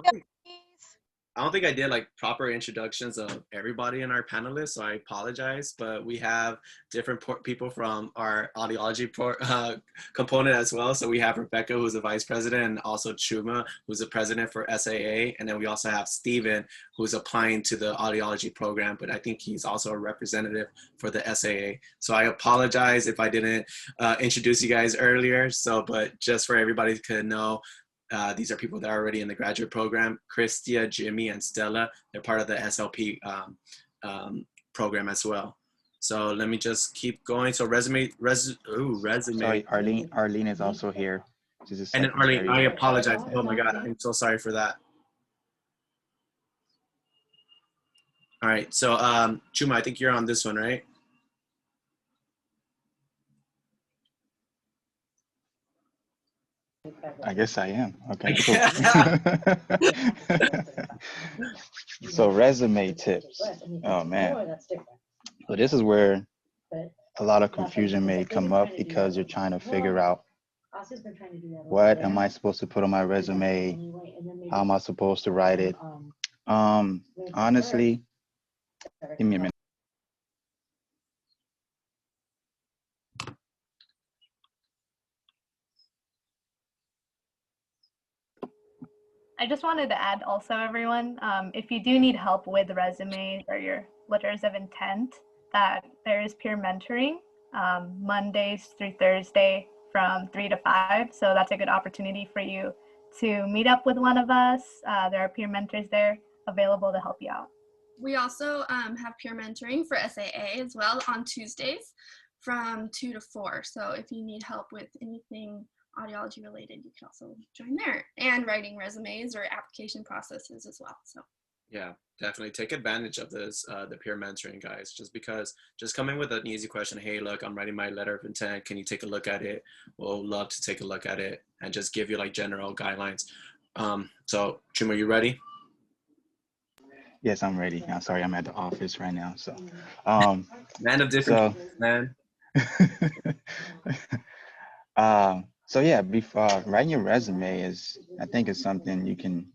I don't think I did like proper introductions of everybody in our panelists, so I apologize, but we have different people from our audiology component as well. So we have Rebecca, who's the vice president, and also Chuma, who's the president for SAA. And then we also have Steven, who's applying to the audiology program, but I think he's also a representative for the SAA. So I apologize if I didn't introduce you guys earlier. But just for everybody to know, these are people that are already in the graduate program. Christia, Jimmy, and Stella, they're part of the SLP program as well. So let me just keep going. So resume. Sorry, Arlene is also here. And then Arlene, I apologize. Oh my God, I'm so sorry for that. All right, so Chuma, I think you're on this one, right? I guess I am. Okay, cool. So resume tips. Oh man. So this is where a lot of confusion may come up because you're trying to figure out what am I supposed to put on my resume? How am I supposed to write it? Honestly, give me a minute. I just wanted to add also, everyone, if you do need help with resumes or your letters of intent, that there is peer mentoring Mondays through Thursday from 3 to 5. So that's a good opportunity for you to meet up with one of us. There are peer mentors there available to help you out. We also have peer mentoring for SAA as well on Tuesdays from 2 to 4. So if you need help with anything audiology related, you can also join there, and writing resumes or application processes as well. So yeah, definitely take advantage of this, the peer mentoring, guys, just come in with an easy question. Hey, look, I'm writing my letter of intent. Can you take a look at it? We'll love to take a look at it and just give you like general guidelines. So Jim, are you ready? Yes, I'm ready. I'm sorry, I'm at the office right now. So man of different man. So yeah, before writing your resume I think it's something you can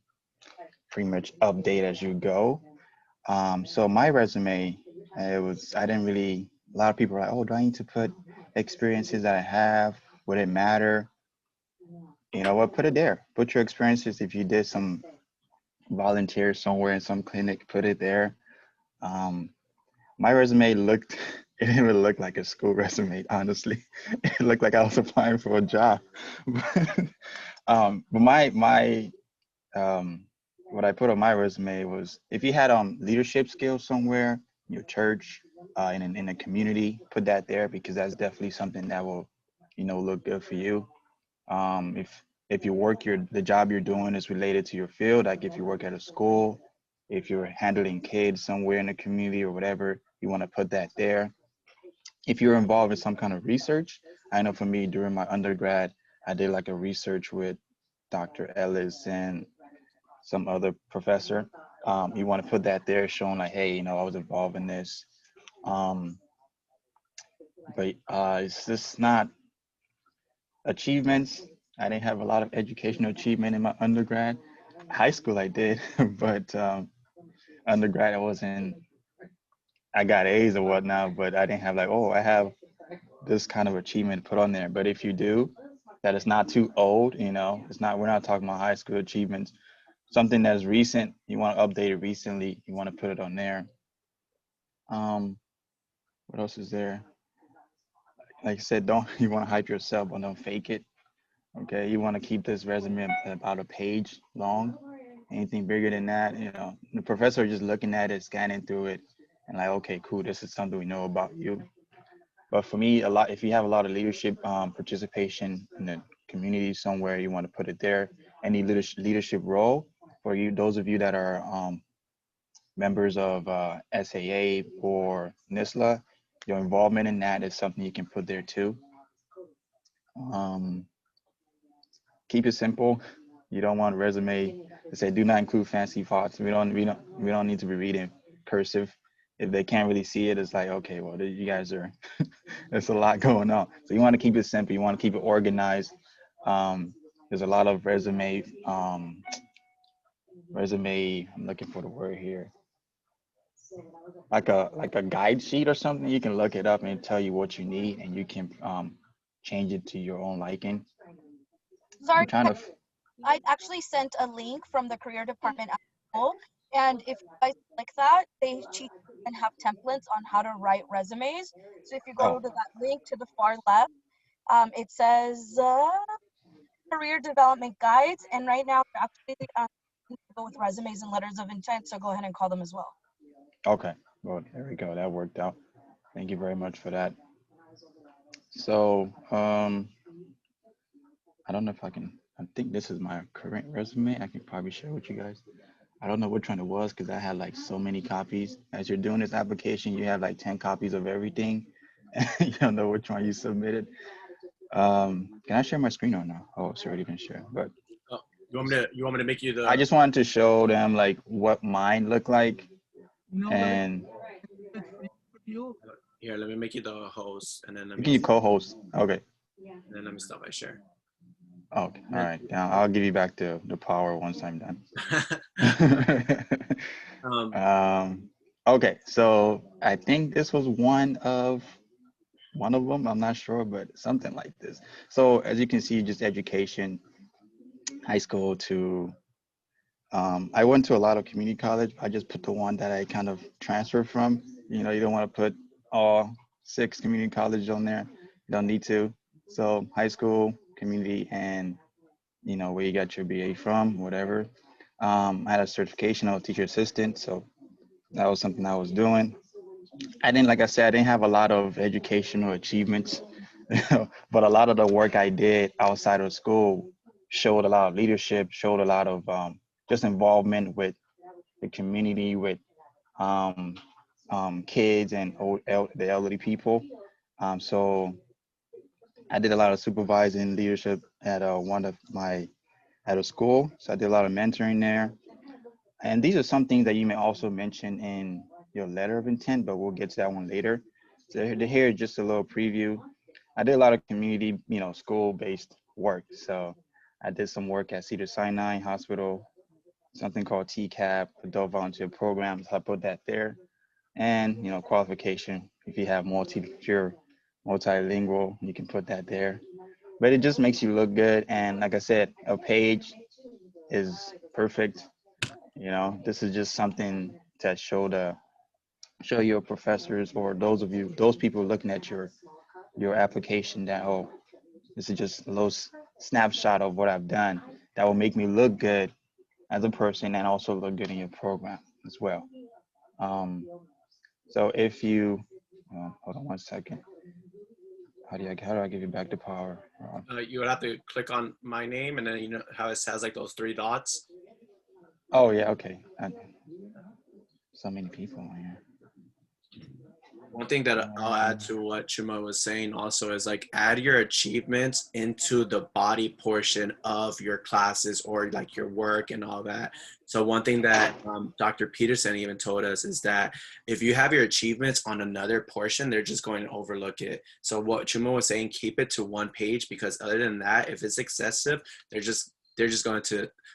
pretty much update as you go. So my resume, I didn't really a lot of people are like, oh, do I need to put experiences that I have? Would it matter? You know what? Put it there. Put your experiences. If you did some volunteer somewhere in some clinic, put it there. Um, my resume looked, it didn't even look like a school resume, honestly. It looked like I was applying for a job. But um, what I put on my resume was if you had leadership skills somewhere, in your church, in a community, put that there because that's definitely something that will, look good for you. If you work the job you're doing is related to your field, like if you work at a school, if you're handling kids somewhere in the community or whatever, you want to put that there. If you're involved in some kind of research, I know for me during my undergrad, I did like a research with Dr. Ellis and some other professor. You want to put that there, showing like, hey, I was involved in this. Um, but it's just not achievements. I didn't have a lot of educational achievement in my undergrad. High school I did, but undergrad I wasn't. I got A's or whatnot, but I didn't have like, oh, I have this kind of achievement put on there. But if you do, that is not too old. It's not. We're not talking about high school achievements. Something that is recent. You want to update it recently. You want to put it on there. Um, what else is there? Like I said, don't you want to hype yourself, but don't fake it. Okay, you want to keep this resume about a page long. Anything bigger than that, the professor just looking at it, scanning through it, and like, okay, cool, this is something we know about you. But for me, if you have a lot of leadership participation in the community somewhere, you want to put it there. Any leadership role for you, those of you that are members of SAA or NSSLHA, your involvement in that is something you can put there too. Um, Keep it simple. You don't want a resume to say do not include fancy fonts. We don't need to be reading cursive. If they can't really see it, it's like, okay, well, you guys are there's a lot going on. So you want to keep it simple. You want to keep it organized. There's a lot of resume. I'm looking for the word here. Like a guide sheet or something. You can look it up and tell you what you need, and you can change it to your own liking. Sorry, I'm trying to. I actually sent a link from the career department at school, and if you guys click that, they cheat and have templates on how to write resumes. So if you go Oh, to that link to the far left, it says career development guides, and right now we're actually go with resumes and letters of intent. So go ahead and call them as well. okay. Well, there we go. That worked out. Thank you very much for that. So, I don't know if I can. I think this is my current resume. I can probably share with you guys. I don't know which one it was because I had like so many copies. As you're doing this application, you have like 10 copies of everything. You don't know which one you submitted. Can I share my screen or no? Oh, it's already been shared. But Oh, you want me to make you I the just wanted to show them like what mine looked like. And here? Let me make you the host, and then let you me can you co-host. Okay. stop my share. Okay. All right. Now I'll give you back the power once I'm done. Okay. So I think this was one of them. I'm not sure, but something like this. So as you can see, just education, high school to I went to a lot of community college. I just put the one that I kind of transferred from. You don't want to put all 6 community colleges on there. You don't need to. So high school, community, and where you got your BA from, whatever. I had a certification of teacher assistant, so that was something I was doing. Like I said, I didn't have a lot of educational achievements, but a lot of the work I did outside of school showed a lot of leadership, showed a lot of just involvement with the community, with um, kids and the elderly people. So I did a lot of supervising leadership at at a school. So I did a lot of mentoring there. And these are some things that you may also mention in your letter of intent, but we'll get to that one later. So here, just a little preview. I did a lot of community, school-based work. So I did some work at Cedar Sinai Hospital, something called TCAP, Adult Volunteer Programs. I put that there. and qualification. If you have if you're multilingual, you can put that there. But it just makes you look good. And like I said, a page is perfect. This is just something to show your professors or those people looking at your application that, oh, this is just a little snapshot of what I've done that will make me look good as a person and also look good in your program as well. Um, so if you, hold on one second. How do I give you back the power? You would have to click on my name, and then you know how it has like those three dots. Oh yeah, okay. So many people on here. One thing that I'll add to what Chuma was saying also is like add your achievements into the body portion of your classes or like your work and all that. So one thing that Dr. Peterson even told us is that if you have your achievements on another portion, they're just going to overlook it. So what Chuma was saying, keep it to one page, because other than that, if it's excessive, they're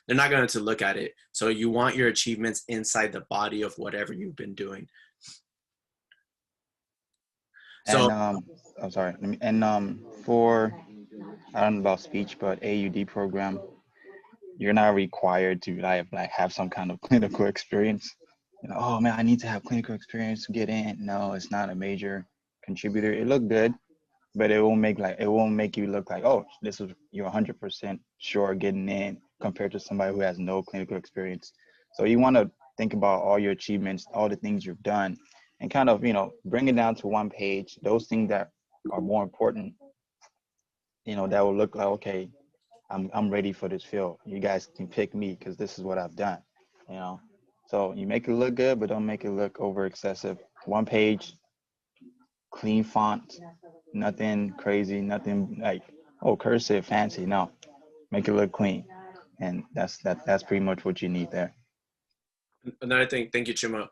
not going to look at it. So you want your achievements inside the body of whatever you've been doing. So, I'm sorry. For, I don't know about speech, but AUD program, you're not required to like have some kind of clinical experience. Oh man, I need to have clinical experience to get in. No, it's not a major contributor. It looked good, but it won't make you look like, oh, you're 100% sure getting in compared to somebody who has no clinical experience. So you want to think about all your achievements, all the things you've done, and kind of bring it down to one page. Those things that are more important, that will look like, okay, I'm ready for this field. You guys can pick me because this is what I've done. So you make it look good, but don't make it look over excessive. One page, clean font, nothing crazy, nothing like, oh, cursive, fancy. No, make it look clean, and that's pretty much what you need there. Another thing, thank you, Chuma.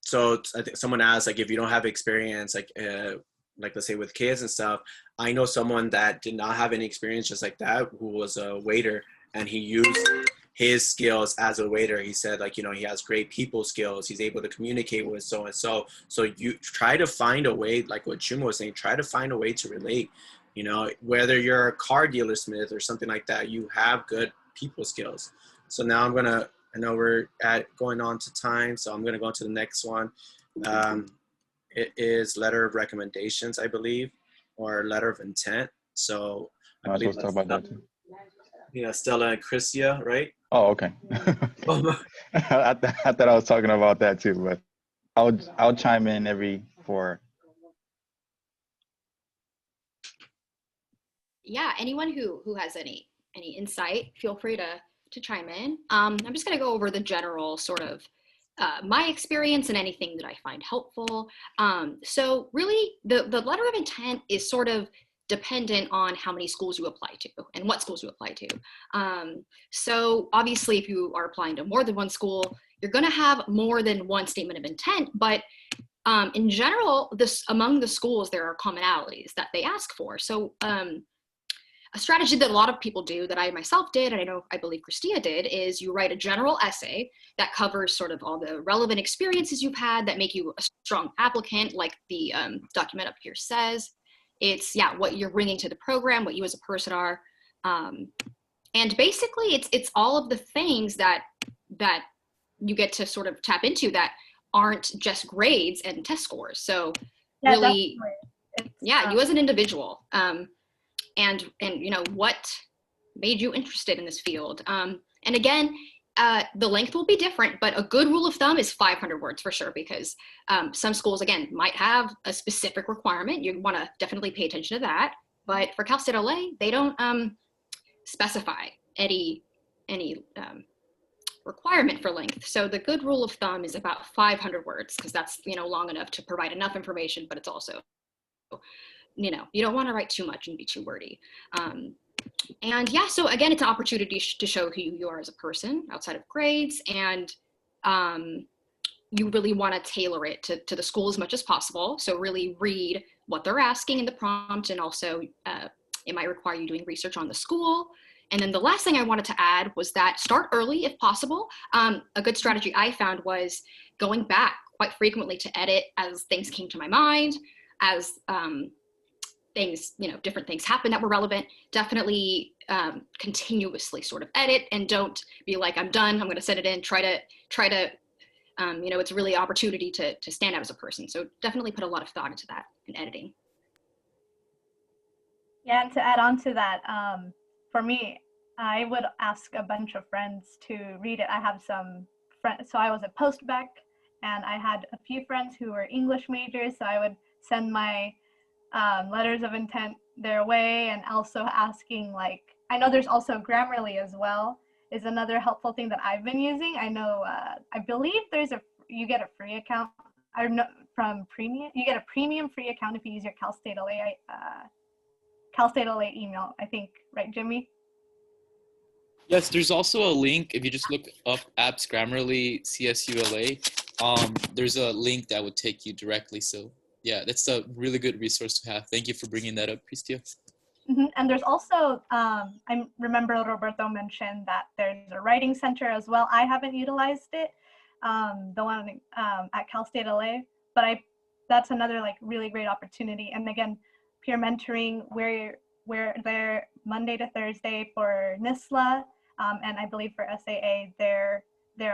So I think someone asked, like, if you don't have experience, like let's say with kids and stuff. I know someone that did not have any experience just like that, who was a waiter, and he used his skills as a waiter. He said, like, he has great people skills. He's able to communicate with so and so. So you try to find a way, like what Chuma was saying, try to find a way to relate. Whether you're a car dealer, Smith, or something like that, you have good people skills. So now I know we're going on to time, so I'm gonna go on to the next one. It is letter of recommendations, I believe, or letter of intent. So I believe talk about that too. Stella and Christia, right? Oh, okay. I thought I was talking about that too, but I'll chime in Yeah, anyone who has any insight, feel free to chime in. I'm just going to go over the general sort of my experience and anything that I find helpful. So really, the letter of intent is sort of dependent on how many schools you apply to and what schools you apply to. So obviously, if you are applying to more than one school, you're going to have more than one statement of intent, but in general, among the schools, there are commonalities that they ask for. So a strategy that a lot of people do, that I myself did, and I believe Christia did, is you write a general essay that covers sort of all the relevant experiences you've had that make you a strong applicant, like the document up here says. It's, what you're bringing to the program, what you as a person are. And basically, it's all of the things that you get to sort of tap into that aren't just grades and test scores. So really, you as an individual. And what made you interested in this field. And again, the length will be different, but a good rule of thumb is 500 words for sure, because some schools, again, might have a specific requirement. You want to definitely pay attention to that. But for Cal State LA, they don't specify any requirement for length. So the good rule of thumb is about 500 words, because that's long enough to provide enough information, but it's also you don't want to write too much and be too wordy. So again, it's an opportunity to show who you are as a person outside of grades, and you really want to tailor it to the school as much as possible. So really read what they're asking in the prompt, and also it might require you doing research on the school. And then the last thing I wanted to add was that start early if possible. A good strategy I found was going back quite frequently to edit as things came to my mind, as things, different things happened that were relevant. Definitely continuously sort of edit, and don't be like, I'm done, I'm going to send it in. Try to it's really an opportunity to stand out as a person. So definitely put a lot of thought into that in editing. Yeah, and to add on to that, for me, I would ask a bunch of friends to read it. I have some friends, so I was a postbac, and I had a few friends who were English majors, so I would send my letters of intent their way, and also asking, like, I know there's also Grammarly as well, is another helpful thing that I've been using. I know, I believe you get a free account. I don't know, from premium, you get a premium free account if you use your Cal State LA email, I think, right, Jimmy? Yes, there's also a link. If you just look up apps Grammarly CSULA, there's a link that would take you directly. So yeah, that's a really good resource to have. Thank you for bringing that up, Pristia. And there's also, I remember Roberto mentioned that there's a writing center as well. I haven't utilized it, the one at Cal State LA, but that's another like really great opportunity. And again, peer mentoring, where they're Monday to Thursday for NSSLHA, and I believe for SAA, they're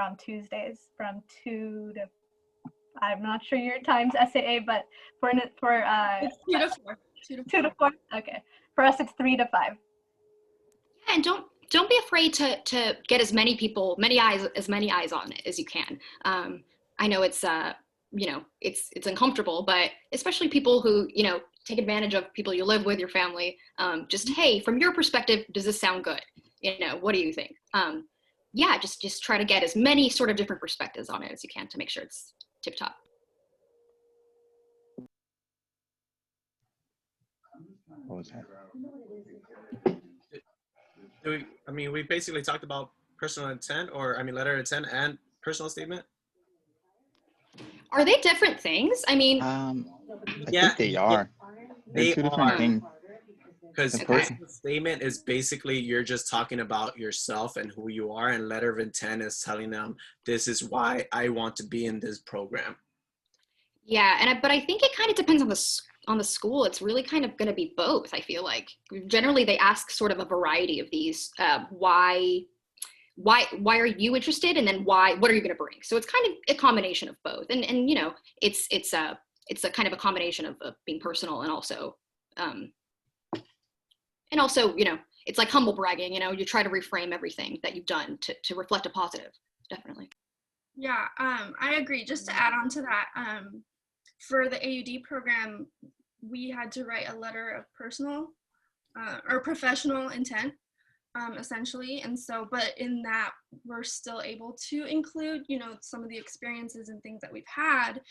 on Tuesdays from 2 to, I'm not sure your times SAA, but for it's 2 to 4. 2 to 4. Okay. For us, it's 3 to 5. Yeah, and don't be afraid to get as many eyes on it as you can. I know it's it's uncomfortable, but especially people who take advantage of people you live with, your family. Just, hey, from your perspective, does this sound good? What do you think? Yeah, just try to get as many sort of different perspectives on it as you can to make sure it's tip top. What was that? We basically talked about personal intent, letter of intent and personal statement. Are they different things? I mean, I think they are. They're two different things. Because personal statement is basically you're just talking about yourself and who you are, and letter of intent is telling them this is why I want to be in this program. Yeah, but I think it kind of depends on the school. It's really kind of going to be both. I feel like generally they ask sort of a variety of these. Why are you interested, and then what are you going to bring? So it's kind of a combination of both, and it's a kind of a combination of being personal and also it's like humble bragging. You try to reframe everything that you've done to reflect a positive. Definitely. Yeah, I agree. Just to add on to that, for the AUD program, we had to write a letter of personal or professional intent, essentially. And so, but in that, we're still able to include, some of the experiences and things that we've had,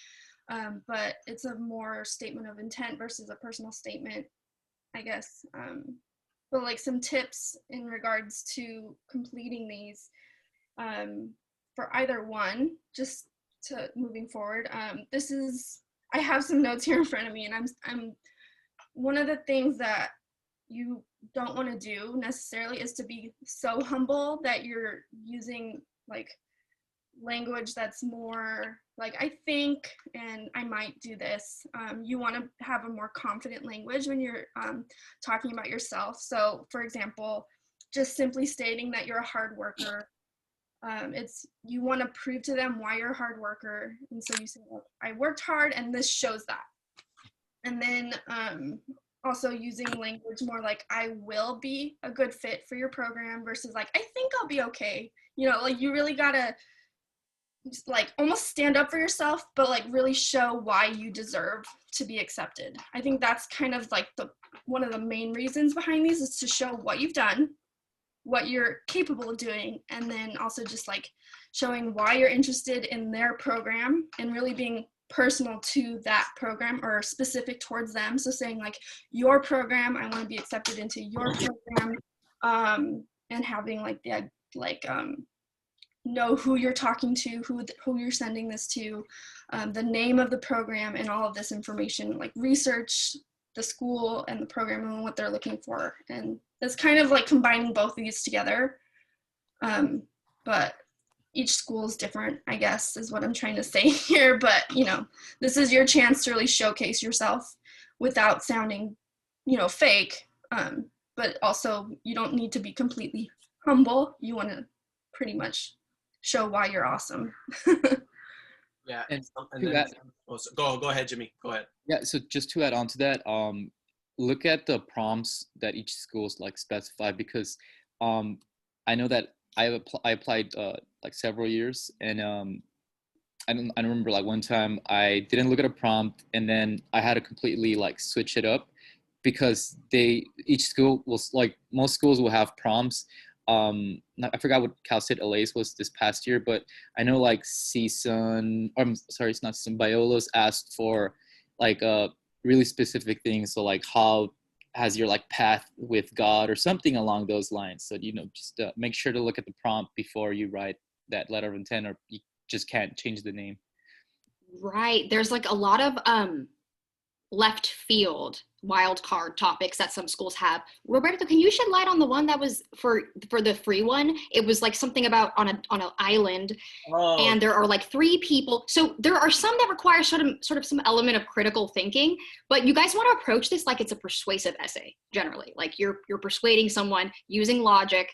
but it's a more statement of intent versus a personal statement, I guess. But like some tips in regards to completing these for either one, just to moving forward. I have some notes here in front of me, and I'm one of the things that you don't want to do necessarily is to be so humble that you're using like language that's more like I think and I might do this. You want to have a more confident language when you're talking about yourself. So for example, just simply stating that you're a hard worker. You want to prove to them why you're a hard worker, and so you say, well, I worked hard and this shows that. And then also using language more like I will be a good fit for your program versus like I think I'll be okay. Like you really gotta just like almost stand up for yourself, but like really show why you deserve to be accepted. I think that's kind of like one of the main reasons behind these is to show what you've done, what you're capable of doing, and then also just like showing why you're interested in their program and really being personal to that program or specific towards them. So saying like your program, I want to be accepted into your program, and having like know who you're talking to, who you're sending this to, the name of the program, and all of this information, like research the school and the program and what they're looking for. And it's kind of like combining both of these together. But each school is different, I guess, is what I'm trying to say here. But, you know, this is your chance to really showcase yourself without sounding, you know, fake. But also, you don't need to be completely humble. You want to pretty much show why you're awesome. Yeah, And and to then that, go ahead, Jimmy. Go ahead. yeah, so just to add on to that, look at the prompts that each school's like specify, because I know that I applied like several years, and I remember like one time I didn't look at a prompt, and then I had to completely like switch it up, because each school will, like most schools will have prompts. I forgot what Cal State LA's was this past year, but I know like CSUN, or I'm sorry, it's not CSUN, Biola's asked for like really specific things. So like, how has your like path with God or something along those lines. So, you know, just make sure to look at the prompt before you write that letter of intent, or you just can't change the name. Right. There's like a lot of left field wild card topics that some schools have. Roberto, can you shed light on the one that was for the free one? It was like something about on an island, and there are like 3 people. So there are some that require sort of some element of critical thinking, but you guys want to approach this like it's a persuasive essay, generally. Like you're persuading someone using logic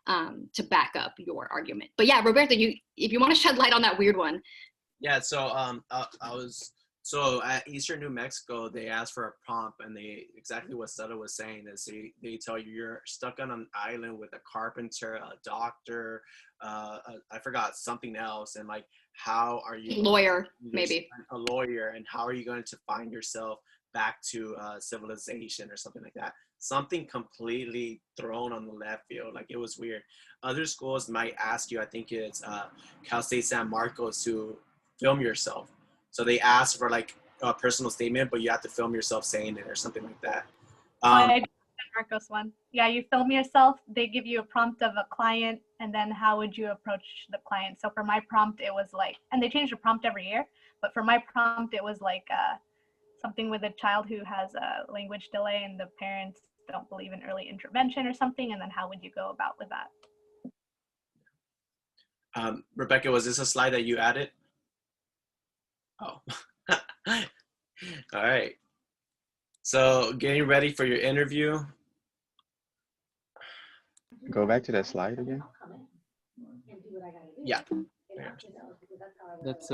to back up your argument. But yeah, Roberto, if you want to shed light on that weird one. Yeah, so so at Eastern New Mexico, they asked for a prompt, and they exactly what Sutter was saying is they tell you you're stuck on an island with a carpenter, a doctor, I forgot something else, and like, how are you lawyer, maybe a lawyer, and how are you going to find yourself back to civilization or something like that? Something completely thrown on the left field. Like, it was weird. Other schools might ask you, I think it's Cal State San Marcos, to film yourself. So they ask for like a personal statement, but you have to film yourself saying it or something like that. I did the Marcos one. Yeah, you film yourself. They give you a prompt of a client, and then how would you approach the client? So for my prompt, it was like, and they change the prompt every year, but for my prompt, it was like something with a child who has a language delay and the parents don't believe in early intervention or something, and then how would you go about with that? Rebecca, was this a slide that you added? Oh, all right. So getting ready for your interview. Go back to that slide again. Yeah. That's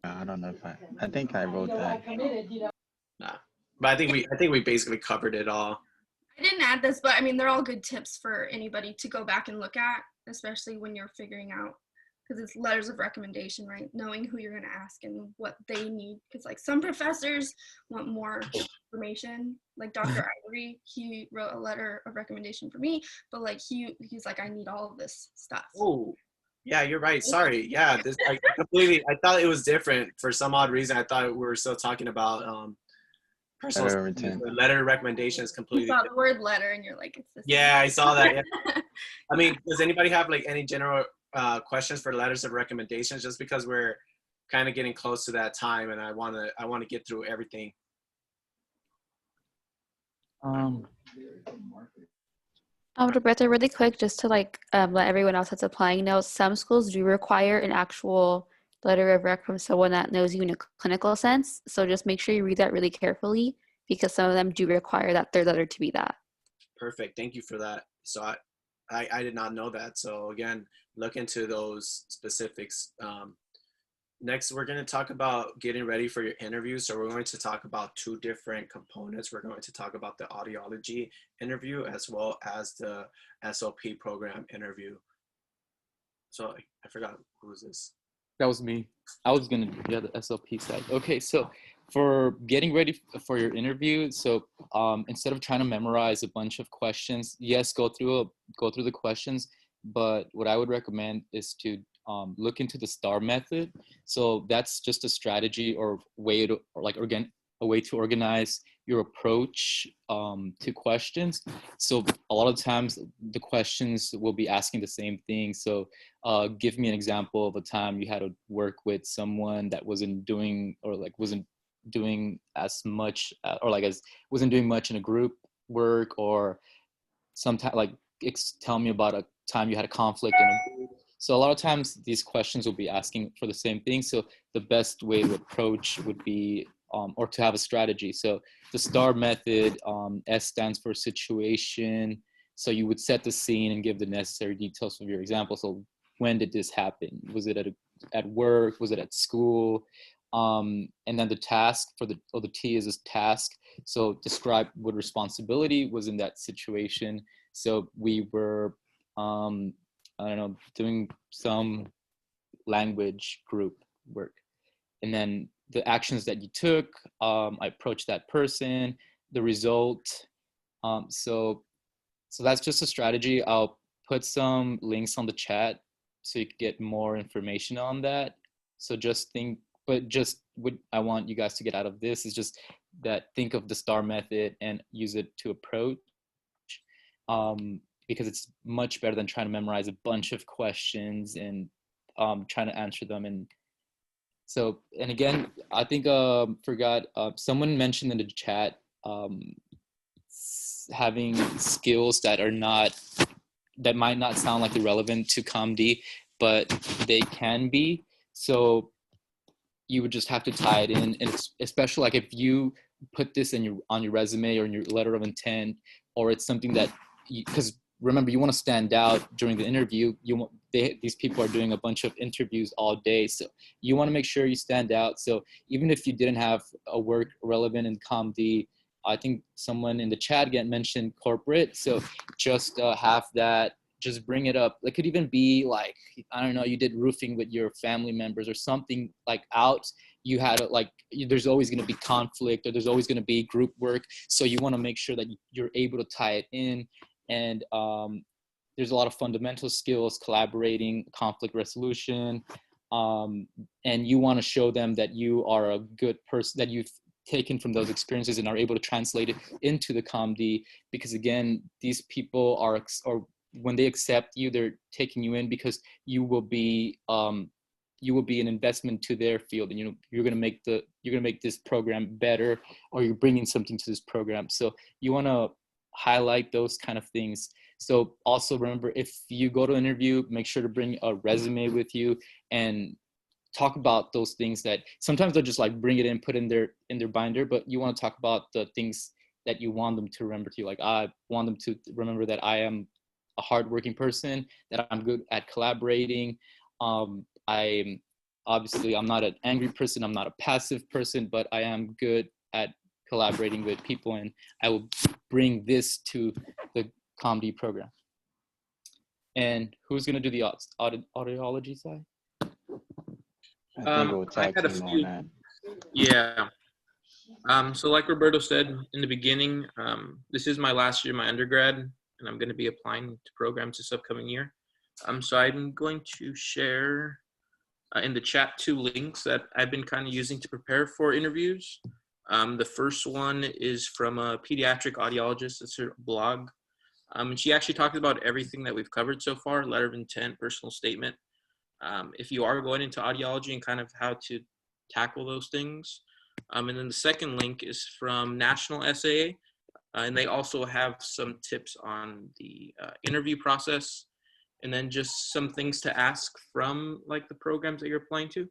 I don't know if I think I wrote that. Nah, but I think we basically covered it all. I didn't add this, but I mean, they're all good tips for anybody to go back and look at, especially when you're figuring out, because it's letters of recommendation, right? Knowing who you're going to ask and what they need. Because like some professors want more information. Like Dr. Ivory, he wrote a letter of recommendation for me, but like he's like, I need all of this stuff. Oh, yeah, you're right. Sorry. Yeah, this I completely. I thought it was different for some odd reason. I thought we were still talking about personal Letter of intent. The letter recommendation is completely. You saw the word letter, and you're like, it's this. Yeah, I saw that. Yeah. I mean, does anybody have like any general questions for letters of recommendations? Just because we're kind of getting close to that time, and I want to get through everything. Roberta, really quick, just to like let everyone else that's applying know, some schools do require an actual letter of rec from someone that knows you in a clinical sense. So just make sure you read that really carefully, because some of them do require that third letter to be that. Perfect. Thank you for that. So I did not know that. So again, look into those specifics. Next, we're going to talk about getting ready for your interview. So we're going to talk about 2 different components. We're going to talk about the audiology interview as well as the SLP program interview. So I forgot, who was this? That was me. I was going to do the SLP side. Okay, so for getting ready for your interview, so instead of trying to memorize a bunch of questions, yes, go through the questions, but what I would recommend is to look into the STAR method. So that's just a strategy or way to organize your approach to questions. So a lot of times the questions will be asking the same thing. So give me an example of a time you had to work with someone that wasn't doing as much wasn't doing much in a group work, or sometimes like tell me about a time you had a conflict. So a lot of times these questions will be asking for the same thing. So the best way to approach would be, or to have a strategy. So the STAR method, S stands for situation. So you would set the scene and give the necessary details of your example. So when did this happen? Was it at work? Was it at school? And then the task for the T is this task. So describe what responsibility was in that situation. So we were, I don't know, doing some language group work. And then the actions that you took, I approached that person, the result. So that's just a strategy. I'll put some links on the chat so you can get more information on that. So just what I want you guys to get out of this is just that think of the STAR method and use it to approach. Because it's much better than trying to memorize a bunch of questions and trying to answer them. And so, and again, I think forgot, someone mentioned in the chat having skills that might not sound like they're relevant to ComD, but they can be. So you would just have to tie it in, and especially like if you put this on your resume or in your letter of intent, or it's something that, because remember, you want to stand out during the interview. These people are doing a bunch of interviews all day, so you want to make sure you stand out. So even if you didn't have a work relevant in ComD, I think someone in the chat again mentioned corporate. So just have that. Just bring it up. It could even be like, I don't know, you did roofing with your family members or something like out. You had there's always going to be conflict, or there's always going to be group work. So you want to make sure that you're able to tie it in. And there's a lot of fundamental skills, collaborating, conflict resolution. And you want to show them that you are a good person, that you've taken from those experiences and are able to translate it into the ComD. Because again, these people are, or when they accept you, they're taking you in because you will be an investment to their field, and you're going to make this program better, or you're bringing something to this program. So you want to highlight those kind of things. So also remember, if you go to an interview, make sure to bring a resume with you and talk about those things that sometimes they'll just like bring it in, put in their binder, but you want to talk about the things that you want them to remember to you. Like, I want them to remember that I am a hardworking person, that I'm good at collaborating. I'm not an angry person, I'm not a passive person, but I am good at collaborating with people, and I will bring this to the ComD program. And who's going to do the audiology side? I think we'll tag I had a team few. on that. Yeah. So like Roberto said in the beginning, this is my last year of my undergrad, and I'm going to be applying to programs this upcoming year. So I'm going to share in the chat 2 links that I've been kind of using to prepare for interviews. The first one is from a pediatric audiologist. It's her blog. And she actually talks about everything that we've covered so far: letter of intent, personal statement. If you are going into audiology, and kind of how to tackle those things. And then the second link is from National SAA. And they also have some tips on the interview process, and then just some things to ask from like the programs that you're applying to.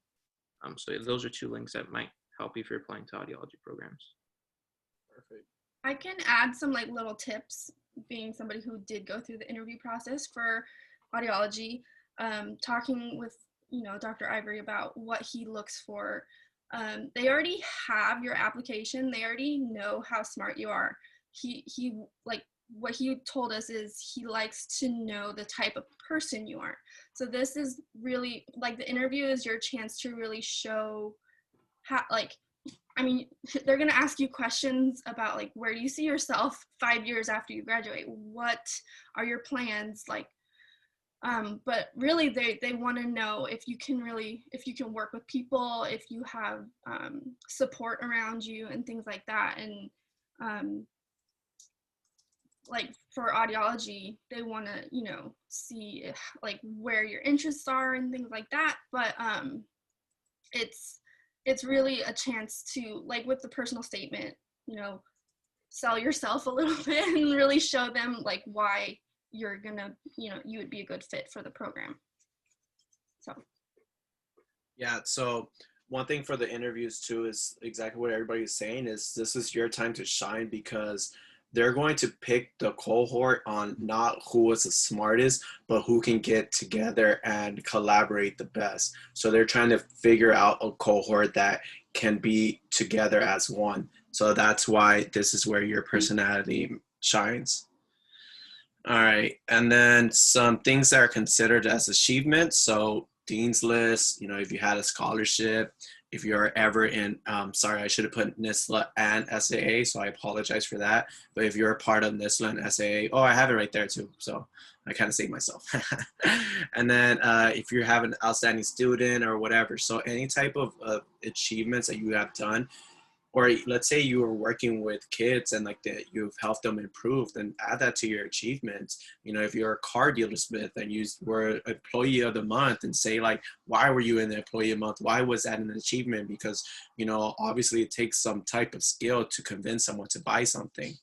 So those are 2 links that might help you if you're applying to audiology programs. Perfect. I can add some like little tips, being somebody who did go through the interview process for audiology, talking with Dr. Ivory about what he looks for. They already have your application. They already know how smart you are. He like what he told us is he likes to know the type of person you are. So this is really like the interview is your chance to really show how, like, I mean, they're going to ask you questions about like, where do you see yourself 5 years after you graduate? What are your plans? Like, but really they want to know if you can work with people, if you have support around you and things like that. And like for audiology, they want to, see if, like where your interests are and things like that. But it's really a chance to, like with the personal statement, sell yourself a little bit and really show them like why you're gonna, you would be a good fit for the program. So. Yeah, so one thing for the interviews too is exactly what everybody's saying is this is your time to shine because they're going to pick the cohort on not who is the smartest, but who can get together and collaborate the best. So they're trying to figure out a cohort that can be together as one. So that's why this is where your personality shines. All right, and then some things that are considered as achievements. So Dean's List, if you had a scholarship, if you're ever in, sorry, I should have put NSSLHA and SAA, so I apologize for that. But if you're a part of NSSLHA and SAA, oh, I have it right there too, so I kind of saved myself. And then if you have an outstanding student or whatever, so any type of achievements that you have done, or let's say you were working with kids and like that you've helped them improve, then add that to your achievements. If you're a car dealersmith and you were employee of the month, and say like, why were you in the employee of the month? Why was that an achievement? Because, obviously it takes some type of skill to convince someone to buy something.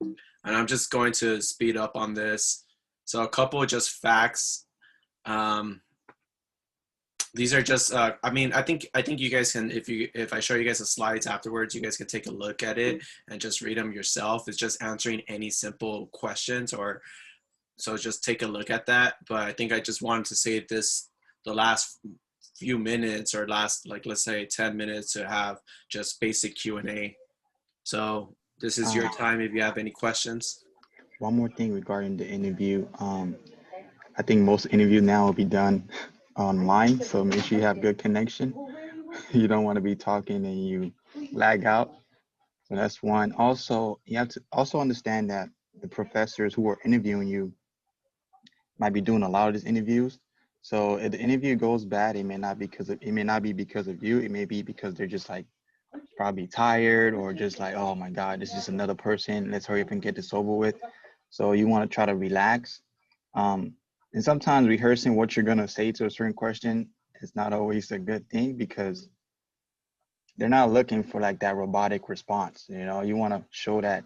And I'm just going to speed up on this. So a couple of just facts. These are just, I think you guys can, if I show you guys the slides afterwards, you guys can take a look at it and just read them yourself. It's just answering any simple questions, so just take a look at that. But I think I just wanted to say this, the last few minutes or last, like, let's say 10 minutes to have just basic Q&A. So this is your time if you have any questions. One more thing regarding the interview. I think most interviews now will be done online, so make sure you have good connection. You don't want to be talking and you lag out. So that's one. Also, you have to also understand that the professors who are interviewing you might be doing a lot of these interviews. So if the interview goes bad, it may not be because of you. It may be because they're just like probably tired or just like, oh my God, this is just another person. Let's hurry up and get this over with. So you want to try to relax. And sometimes rehearsing what you're going to say to a certain question is not always a good thing because they're not looking for like that robotic response. You want to show that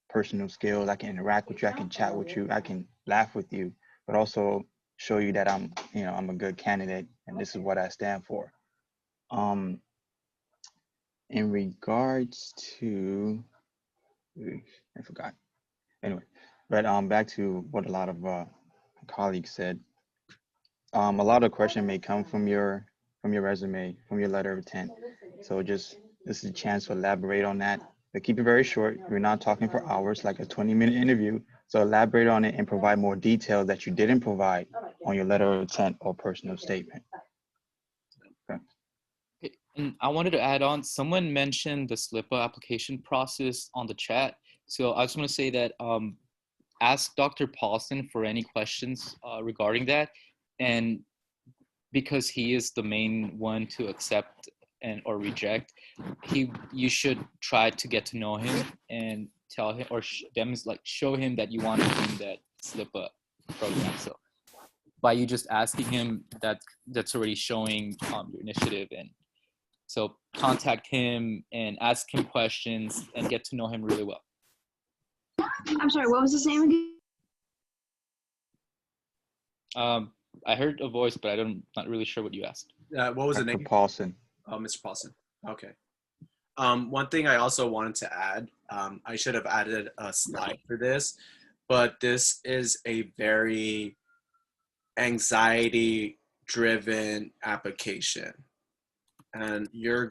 personal skills. I can interact with you. I can chat with you. I can laugh with you, but also show you that I'm a good candidate and this is what I stand for. In regards to, I forgot. Anyway, but back to what a lot of colleagues said. A lot of questions may come from your resume, from your letter of intent. So this is a chance to elaborate on that. But keep it very short. We're not talking for hours, like a 20-minute interview. So elaborate on it and provide more details that you didn't provide on your letter of intent or personal statement. Okay. And I wanted to add on, someone mentioned the SLHA application process on the chat. So I just want to say that ask Dr. Paulson for any questions regarding that. And because he is the main one to accept or reject, you should try to get to know him and tell him or show him that you want to do that SLHA program. So by you just asking him, that's already showing your initiative. And so contact him and ask him questions and get to know him really well. I'm sorry, what was his name again? I heard a voice, but not really sure what you asked. What was the name? Dr. Paulson. Oh, Mr. Paulson. Okay. One thing I also wanted to add, I should have added a slide for this, but this is a very anxiety-driven application. And your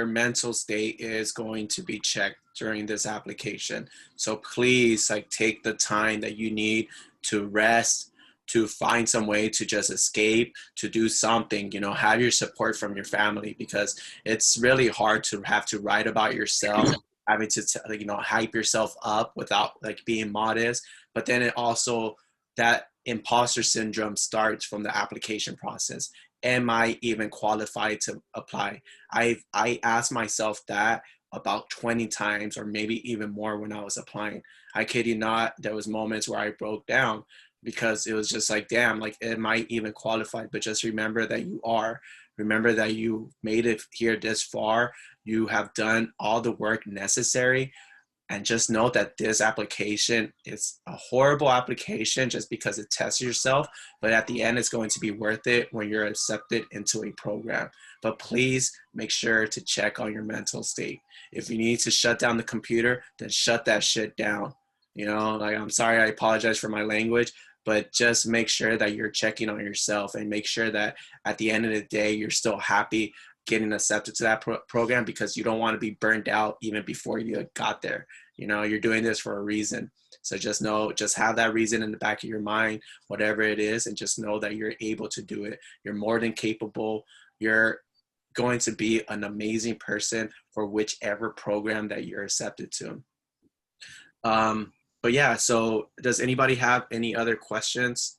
mental state is going to be checked during this application. So please take the time that you need to rest, to find some way to just escape, to do something, have your support from your family, because it's really hard to have to write about yourself, having to, hype yourself up without being modest. But then it also, that imposter syndrome starts from the application process. Am I even qualified to apply? I asked myself that about 20 times or maybe even more when I was applying. I kid you not, there was moments where I broke down because it was just damn, am I even qualified? But just remember that you are. Remember that you made it here this far. You have done all the work necessary. And just know that this application is a horrible application just because it tests yourself, but at the end it's going to be worth it when you're accepted into a program. But please make sure to check on your mental state. If you need to shut down the computer, then shut that shit down. You know, like, I'm sorry, I apologize for my language, but just make sure that you're checking on yourself and make sure that at the end of the day, you're still happy getting accepted to that program, because you don't want to be burned out even before you got there. You know, you're doing this for a reason. So just know, just have that reason in the back of your mind, whatever it is, and just know that you're able to do it. You're more than capable. You're going to be an amazing person for whichever program that you're accepted to. But yeah, so does anybody have any other questions?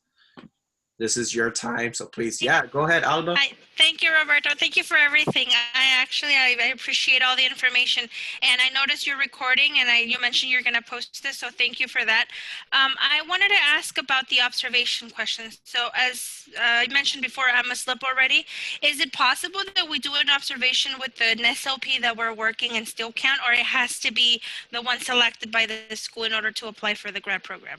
This is your time, so please, yeah, go ahead, Alba. Hi. Thank you, Roberto. Thank you for everything. I appreciate all the information, and I noticed you're recording, and you mentioned you're going to post this, so thank you for that. I wanted to ask about the observation questions. So as I mentioned before, I'm a slip already. Is it possible that we do an observation with the NSLP that we're working and still count, or it has to be the one selected by the school in order to apply for the grad program?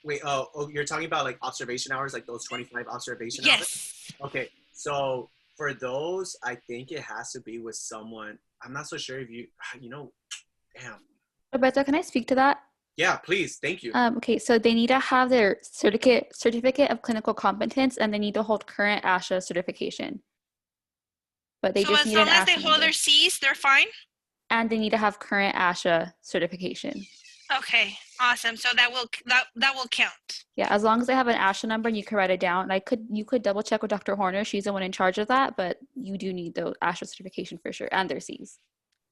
Wait, oh, you're talking about like observation hours, like those 25 observation hours? Yes. Okay, so for those, I think it has to be with someone. I'm not so sure if you know, damn. Roberto, can I speak to that? Yeah, please, thank you. Okay, so they need to have their certificate of clinical competence, and they need to hold current ASHA certification. But they just need an ASHA. So as long as they hold their C's, they're fine? And they need to have current ASHA certification. Okay, awesome. So that will count. Yeah, as long as they have an ASHA number and you can write it down. And you could double check with Dr. Horner. She's the one in charge of that, but you do need the ASHA certification for sure, and their C's.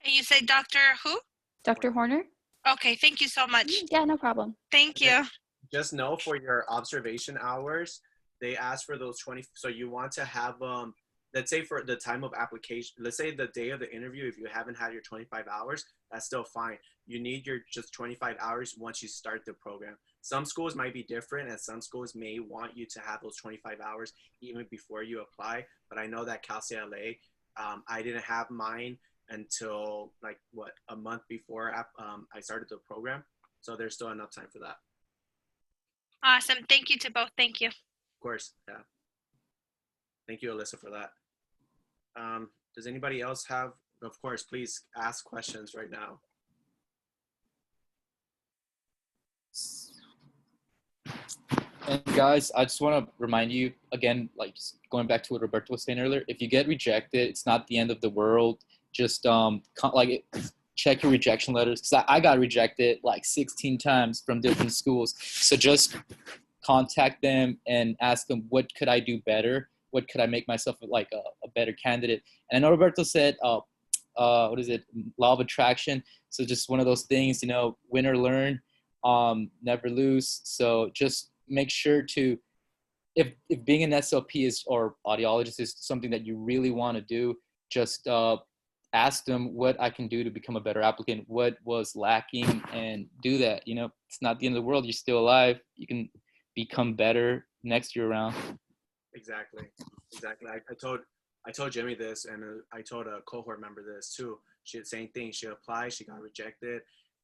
And you say Dr. who? Dr. Horner. Okay, thank you so much. Yeah, no problem. Thank you. Just know for your observation hours, they ask for those 20. So you want to have let's say for the time of application, let's say the day of the interview, if you haven't had your 25 hours, that's still fine. You need your just 25 hours once you start the program. Some schools might be different, and some schools may want you to have those 25 hours even before you apply. But I know that Cal State LA, I didn't have mine until like a month before I started the program. So there's still enough time for that. Awesome. Thank you to both. Thank you. Of course. Yeah. Thank you, Alyssa, for that. Does anybody else have, of course, please ask questions right now. And guys, I just want to remind you again, like going back to what Roberto was saying earlier, if you get rejected, it's not the end of the world. Just check your rejection letters, because I got rejected like 16 times from different schools. So just contact them and ask them, what could I do better? What could I make myself like a better candidate? And I know Roberto said, what is it? Law of attraction. So just one of those things, you know, win or learn, never lose. So just make sure to, if being an SLP or audiologist is something that you really want to do, just ask them what I can do to become a better applicant, what was lacking, and do that. You know, it's not the end of the world. You're still alive. You can become better next year around. Exactly. I told Jimmy this, and I told a cohort member this too. She had the same thing. She applied, she got rejected,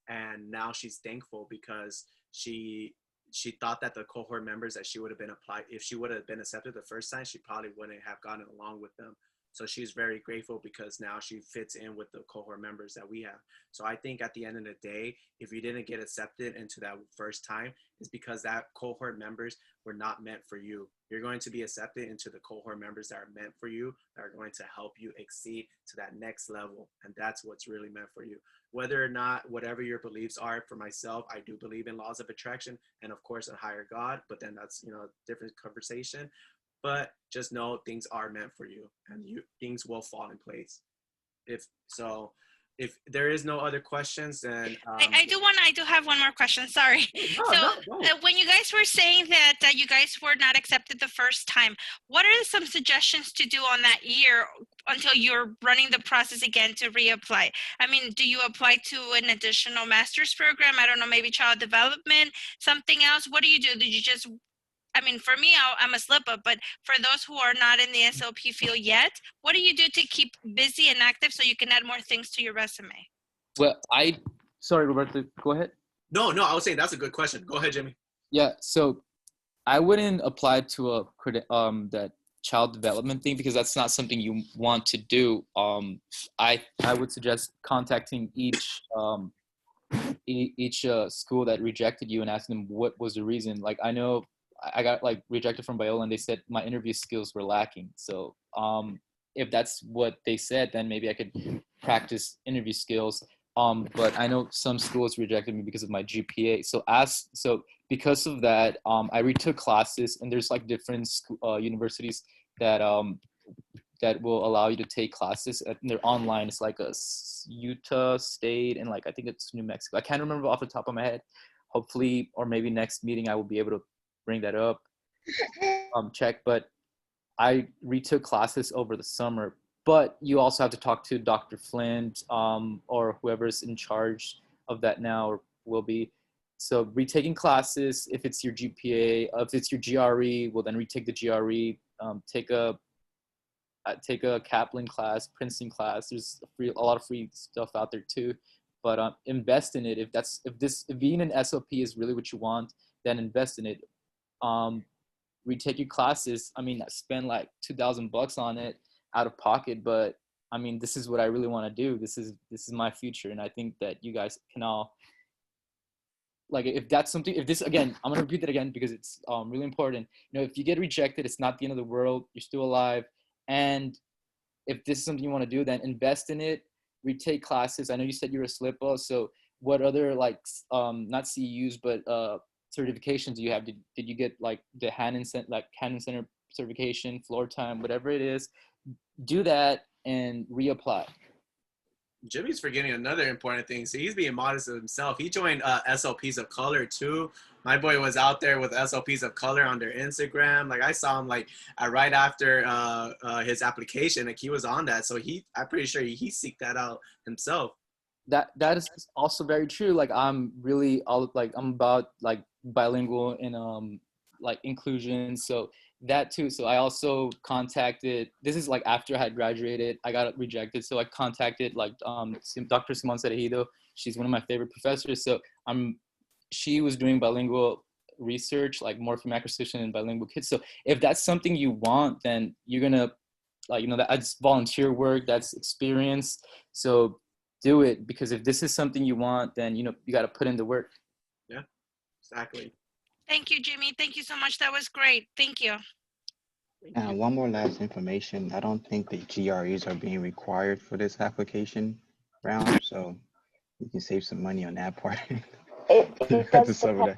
and now she's thankful because she thought that the cohort members that she would have been applied, if she would have been accepted the first time, she probably wouldn't have gotten along with them. So she's very grateful because now she fits in with the cohort members that we have. So I think at the end of the day, if you didn't get accepted into that first time, it's because that cohort members were not meant for you. You're going to be accepted into the cohort members that are meant for you, that are going to help you exceed to that next level. And that's what's really meant for you. Whether or not, whatever your beliefs are, for myself, I do believe in laws of attraction and of course a higher God, but then that's, you know, a different conversation. But just know things are meant for you, and things will fall in place. If there is no other questions, then I do have one more question. Sorry. When you guys were saying that you guys were not accepted the first time, what are some suggestions to do on that year until you're running the process again to reapply? I mean, do you apply to an additional master's program? I don't know, maybe child development, something else? What do you do? Did you just, I mean, for me, I'm a slip-up, but for those who are not in the SLP field yet, what do you do to keep busy and active so you can add more things to your resume? Well, I Sorry, Roberto, go ahead. No, I was saying that's a good question. Go ahead, Jimmy. Yeah, so I wouldn't apply to a that child development thing because that's not something you want to do. I would suggest contacting each school that rejected you and asking them what was the reason. Like I know I got like rejected from Biola and they said my interview skills were lacking. So if that's what they said, then maybe I could practice interview skills. But I know some schools rejected me because of my GPA. So because of that, I retook classes, and there's like different universities that that will allow you to take classes. And they're online. It's like a Utah State and like I think it's New Mexico. I can't remember off the top of my head. Hopefully, or maybe next meeting I will be able to bring that up. Check, but I retook classes over the summer. But you also have to talk to Dr. Flint or whoever's in charge of that now or will be. So retaking classes, if it's your GPA, if it's your GRE, well then retake the GRE. Take a Kaplan class, Princeton class. There's a lot of free stuff out there too. But invest in it. If being an SLP is really what you want, then invest in it. Retake your classes. I mean, I spend like $2,000 on it out of pocket, but I mean, this is what I really want to do. This is my future, and I think that you guys can all, like, if that's something, if this, again, I'm gonna repeat that again because it's really important. You know, if you get rejected, it's not the end of the world. You're still alive, and if this is something you want to do, then invest in it. Retake classes. I know you said you're a SLHA, so what other like not CEUs but certifications do you have? Did you get like the Hannon Center certification, floor time, whatever it is? Do that and reapply. Jimmy's forgetting another important thing. So he's being modest of himself. He joined SLPs of Color too. My boy was out there with SLPs of Color on their Instagram. Like I saw him like right after his application, like he was on that. So I'm pretty sure he seeked that out himself. That is also very true. Like I'm about like bilingual and like inclusion. So that too. So I also contacted, this is like after I had graduated, I got rejected. So I contacted like Dr. Simone Cerejido. She's one of my favorite professors. So she was doing bilingual research, like morpheme acquisition and bilingual kids. So if that's something you want, then you're gonna that's volunteer work, that's experience. So do it, because if this is something you want, then you got to put in the work. Yeah, exactly. Thank you, Jimmy. Thank you so much. That was great. Thank you. And one more last information. I don't think the GREs are being required for this application round, so you can save some money on that part. It does depend.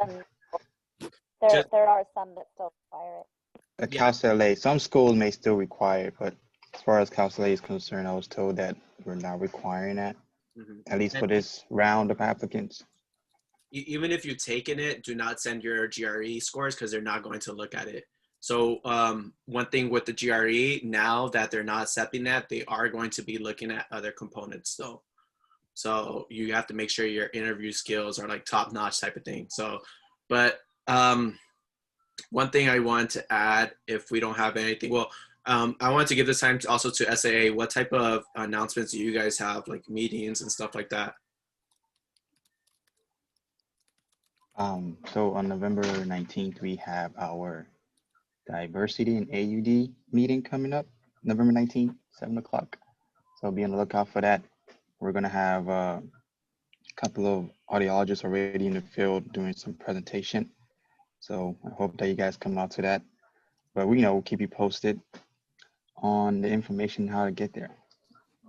There are some that still require it. At Cal SAA, some schools may still require it, but as far as Cal SAA is concerned, I was told that we're not requiring that, at least for this round of applicants. Even if you've taken it, do not send your GRE scores because they're not going to look at it. So one thing with the GRE, now that they're not accepting that, they are going to be looking at other components though. So you have to make sure your interview skills are like top notch type of thing. So, but one thing I want to add, if we don't have anything, well, I wanted to give this time also to SAA. What type of announcements do you guys have, like meetings and stuff like that? So on November 19th, we have our Diversity and AUD meeting coming up, November 19th, 7 o'clock. So be on the lookout for that. We're gonna have a couple of audiologists already in the field doing some presentation. So I hope that you guys come out to that. But we'll keep you posted on the information how to get there.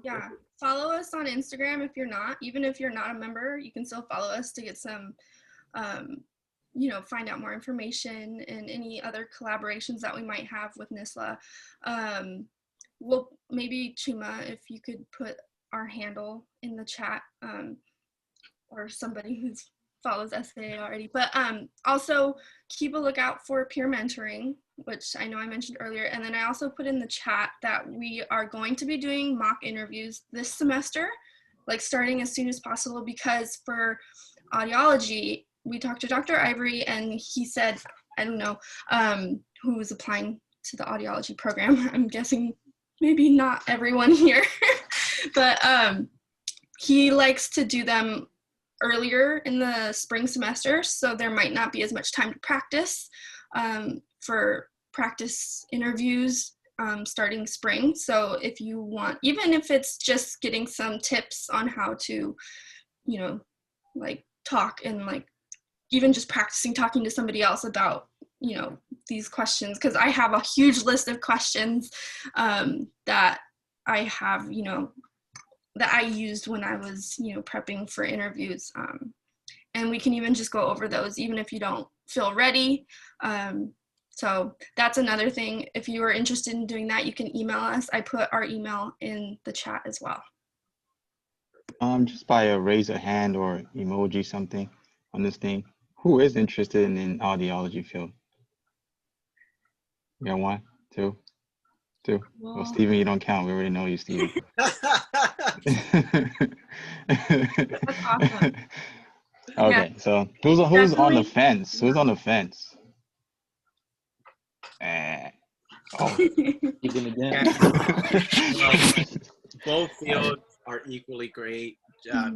Yeah, follow us on Instagram if you're not. Even if you're not a member, you can still follow us to get some, find out more information and any other collaborations that we might have with NSSLHA. Well, maybe Chuma, if you could put our handle in the chat, or somebody who follows SAA already. But also keep a lookout for peer mentoring, which I know I mentioned earlier. And then I also put in the chat that we are going to be doing mock interviews this semester, like starting as soon as possible, because for audiology, we talked to Dr. Ivory and he said, I don't know who was applying to the audiology program. I'm guessing maybe not everyone here, but he likes to do them earlier in the spring semester, so there might not be as much time to practice for practice interviews starting spring. So if you want, even if it's just getting some tips on how to, you know, like talk and like even just practicing talking to somebody else about, you know, these questions, because I have a huge list of questions that I have, you know, that I used when I was, you know, prepping for interviews. And we can even just go over those, even if you don't feel ready. So that's another thing. If you are interested in doing that, you can email us. I put our email in the chat as well. Just by a raise a hand or emoji something on this thing. Who is interested in audiology field? You got one, two. Well, Steven, you don't count. We already know you, Steven. That's awesome. Okay, Yeah. so who's on the fence? Who's on the fence? Oh. Even again. Both fields are equally great.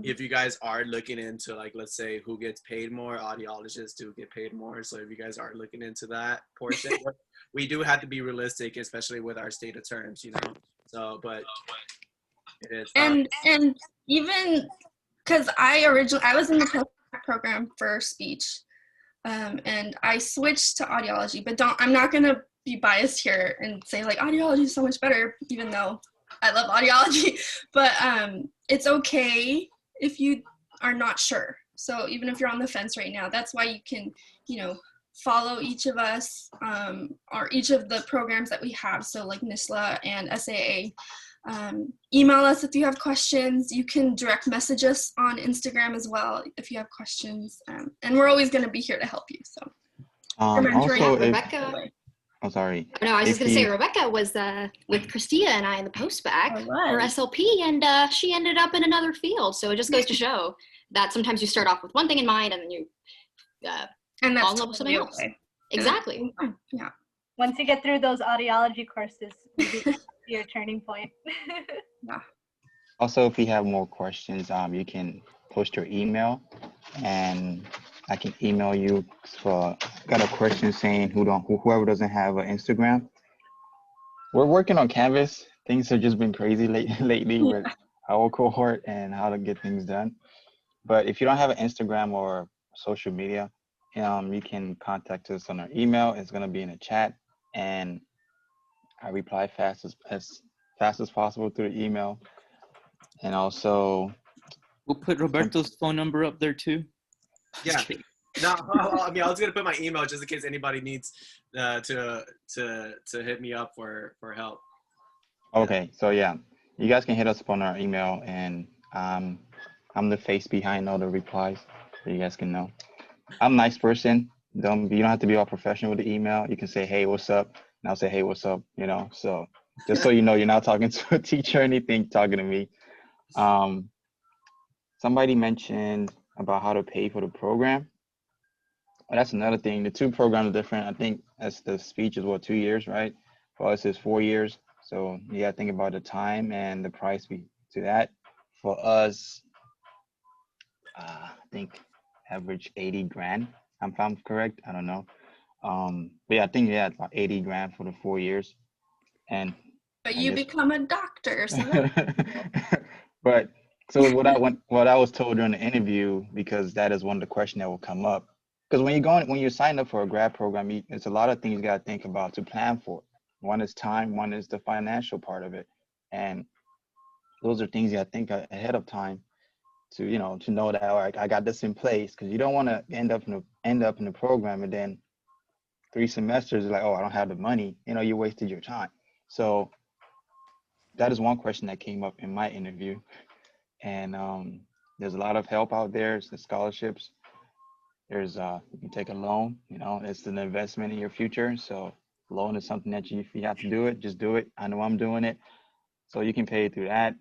If you guys are looking into, like, let's say who gets paid more, audiologists do get paid more. So if you guys are looking into that portion, we do have to be realistic, especially with our state of terms, you know. So, but it is. And even because I was in the postdoc program for speech, and I switched to audiology. But I'm not gonna be biased here and say like audiology is so much better, even though I love audiology. But it's okay if you are not sure. So even if you're on the fence right now, that's why you can, you know, follow each of us or each of the programs that we have. So like NSSLHA and SAA. Email us if you have questions. You can direct message us on Instagram as well if you have questions. And we're always going to be here to help you. So also, Rebecca. Oh, sorry. No, I was just going to say Rebecca was with Christia and I in the post-bac for SLP, and she ended up in another field. So it just goes to show that sometimes you start off with one thing in mind and then you and that's fall in love with something else. Okay. Exactly. Yeah. Once you get through those audiology courses, your turning point. Yeah. Also, if you have more questions, you can post your email, and I can email you for got a question saying whoever doesn't have an Instagram. We're working on Canvas. Things have just been crazy lately with our cohort and how to get things done. But if you don't have an Instagram or social media, you can contact us on our email. It's gonna be in the chat, and I reply as fast as possible through the email. And also, we'll put Roberto's phone number up there too. Yeah. No, I mean, I was gonna put my email just in case anybody needs to hit me up for help. Okay, so yeah, you guys can hit us up on our email, and I'm the face behind all the replies, so you guys can know. I'm a nice person. You don't have to be all professional with the email. You can say, "Hey, what's up?" and I'll say, "Hey, what's up?" You know, so just so you know, you're not talking to a teacher or anything, talking to me. Somebody mentioned about how to pay for the program. Well, that's another thing. The two programs are different. I think that's the speech is 2 years, right? For us, it's 4 years. So you got to think about the time and the price to that. For us, I think average 80 grand. If I'm correct, I don't know. But yeah, I think it's about 80 grand for the 4 years. But you become a doctor, so But so what I was told during the interview, because that is one of the questions that will come up. Because when you sign up for a grad program, it's a lot of things you got to think about to plan for. One is time, one is the financial part of it, and those are things you got to think ahead of time to know that, all right, I got this in place, because you don't want to end up in the program and then 3 semesters is like, oh, I don't have the money. You wasted your time. So that is one question that came up in my interview. And there's a lot of help out there. There's scholarships. There's you can take a loan. It's an investment in your future. So loan is something that if you have to do it, just do it. I know I'm doing it. So you can pay through that.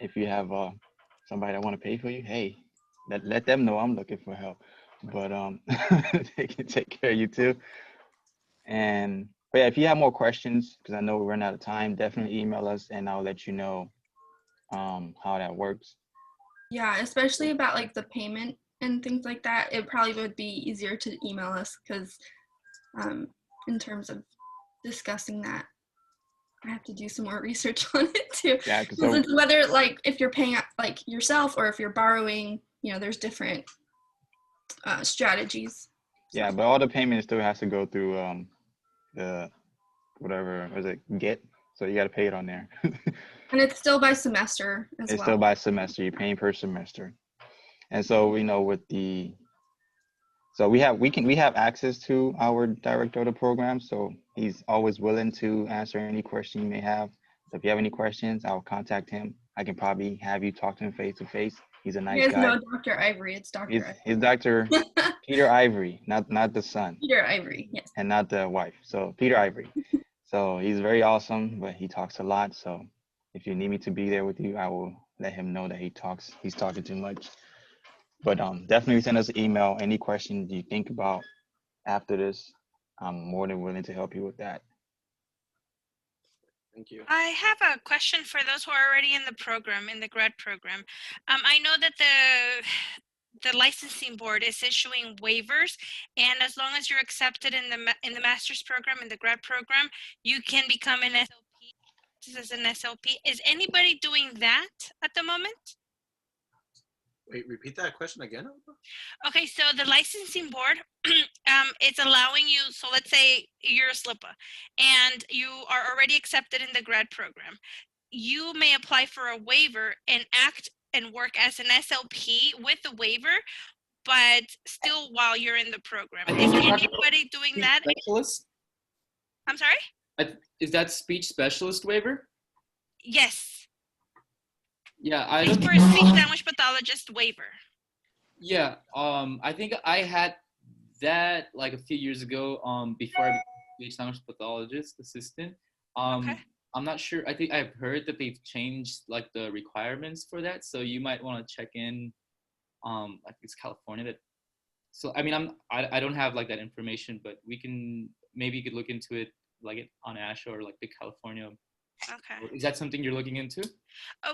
If you have somebody that want to pay for you, hey, let them know I'm looking for help. But they can take care of you too. But yeah, if you have more questions, because I know we're running out of time, definitely email us and I'll let you know how that works. Yeah, especially about like the payment and things like that. It probably would be easier to email us because in terms of discussing that, I have to do some more research on it too. Yeah, Because so it's whether like if you're paying like yourself or if you're borrowing, there's different strategies. yeah, but all the payment still has to go through the whatever was it Get, so you got to pay it on there. And it's still by semester as It's well. still by semester. You're paying per semester, and so with so we have access to our director of the program, so he's always willing to answer any question you may have. So if you have any questions, I'll contact him. I can probably have you talk to him face to face. He's a You nice guys guy. know Dr. Ivory. It's Dr. He's Dr. Peter Ivory, not the son. Peter Ivory, yes. And not the wife. So Peter Ivory. So he's very awesome, but he talks a lot. So if you need me to be there with you, I will let him know that he's talking too much. But definitely send us an email. Any questions you think about after this, I'm more than willing to help you with that. Thank you. I have a question for those who are already in the program, in the grad program. I know that the licensing board is issuing waivers, and as long as you're accepted in the master's program, in the grad program, you can become an SLP. As an SLP, is anybody doing that at the moment? Wait, repeat that question again. Okay, so the licensing board, it's allowing you, so let's say you're a SLPA and you are already accepted in the grad program. You may apply for a waiver and act and work as an SLP with the waiver, but still while you're in the program. Is anybody doing that? Specialist? I'm sorry? Is that speech specialist waiver? Yes. Yeah, I It's don't. for a speech language pathologist waiver. Yeah, I think I had that like a few years ago. Before I became a speech language pathologist assistant. Okay. I'm not sure. I think I've heard that they've changed like the requirements for that. So you might want to check in. Like it's California that. So I mean, I don't have like that information, but maybe you could look into it like on ASHA or like the California. Okay. Is that something you're looking into?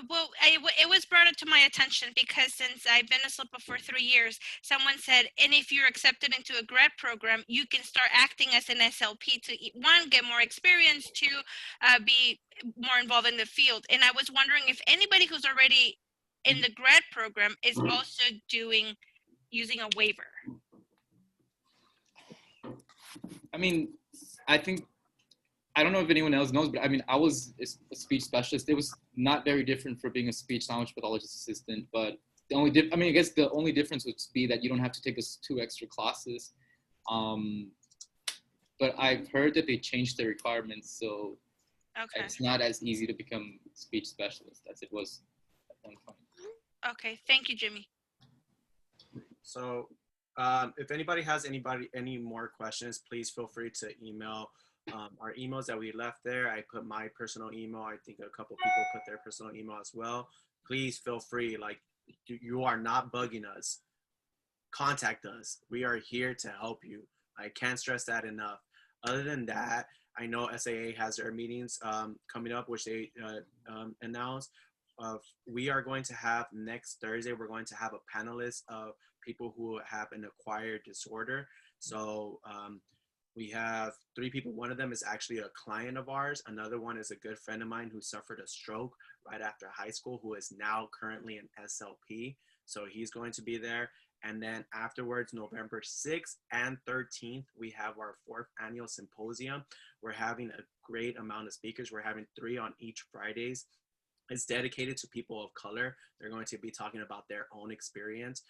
Well, it was brought up to my attention because since I've been a SLPA for 3 years, someone said, and if you're accepted into a grad program, you can start acting as an SLP to, one, get more experience, two, be more involved in the field. And I was wondering if anybody who's already in the grad program is also using a waiver. I mean, I don't know if anyone else knows, but I mean, I was a speech specialist. It was not very different for being a speech language pathologist assistant, but I guess the only difference would be that you don't have to take those 2 extra classes. But I've heard that they changed the requirements, so it's not as easy to become a speech specialist as it was at one point. Okay, thank you, Jimmy. So if anybody has any more questions, please feel free to email our emails that we left there. I put my personal email. I think a couple people put their personal email as well. Please feel free. Like, you are not bugging us. Contact us. We are here to help you. I can't stress that enough. Other than that, I know SAA has their meetings coming up, which they announced. We are going to have next Thursday, we're going to have a panelist of people who have an acquired disorder. So we have 3 people. One of them is actually a client of ours. Another one is a good friend of mine who suffered a stroke right after high school, who is now currently an SLP. So he's going to be there. And then afterwards, November 6th and 13th, we have our 4th annual symposium. We're having a great amount of speakers. We're having 3 on each Fridays. It's dedicated to people of color. They're going to be talking about their own experience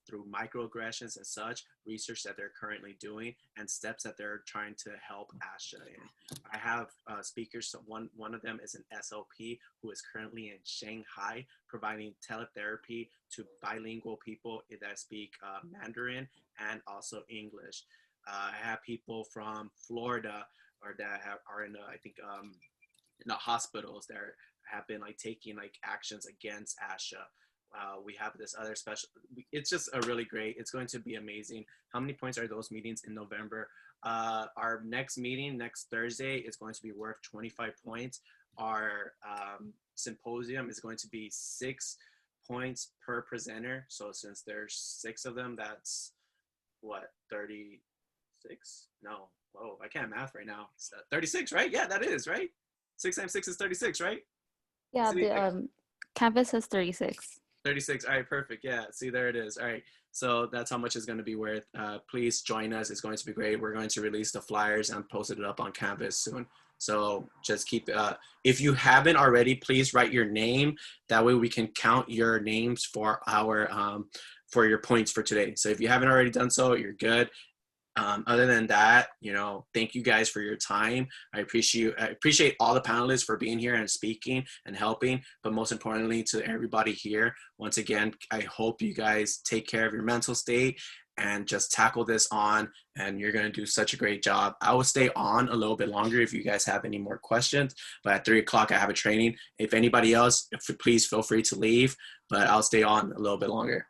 through microaggressions and such, research that they're currently doing, and steps that they're trying to help ASHA in. I have speakers. So one of them is an SLP who is currently in Shanghai providing teletherapy to bilingual people that speak Mandarin and also English. I have people from Florida or that are in in the hospitals that have been like taking like actions against ASHA. We have this other special, it's just a really great, it's going to be amazing. How many points are those meetings in November? Our next meeting next Thursday is going to be worth 25 points. Our symposium is going to be 6 points per presenter. So since there's 6 of them, that's what, 36? No, whoa, I can't math right now. 36, right? Yeah, that is, right? 6 times 6 is 36, right? Yeah, See, the Canvas says 36. 36. All right, perfect. Yeah, see, there it is. All right, so that's how much it's going to be worth. Please join us. It's going to be great. We're going to release the flyers and post it up on Canvas soon. So just keep, if you haven't already, please write your name. That way we can count your names for for your points for today. So if you haven't already done so, you're good. Other than that, thank you guys for your time. I appreciate all the panelists for being here and speaking and helping, but most importantly to everybody here. Once again, I hope you guys take care of your mental state and just tackle this on, and you're going to do such a great job. I will stay on a little bit longer if you guys have any more questions, but at 3 o'clock I have a training. If anybody else, please feel free to leave, but I'll stay on a little bit longer.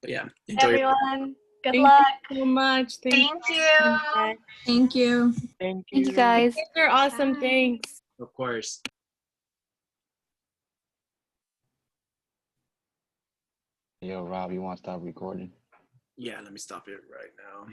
But yeah, enjoy everyone. Good Thank luck. you so much. Thank you. Thank you. Thank Thank you guys. You're awesome. Bye. Thanks. Of course. Yo, Rob, you want to stop recording? Yeah, let me stop it right now.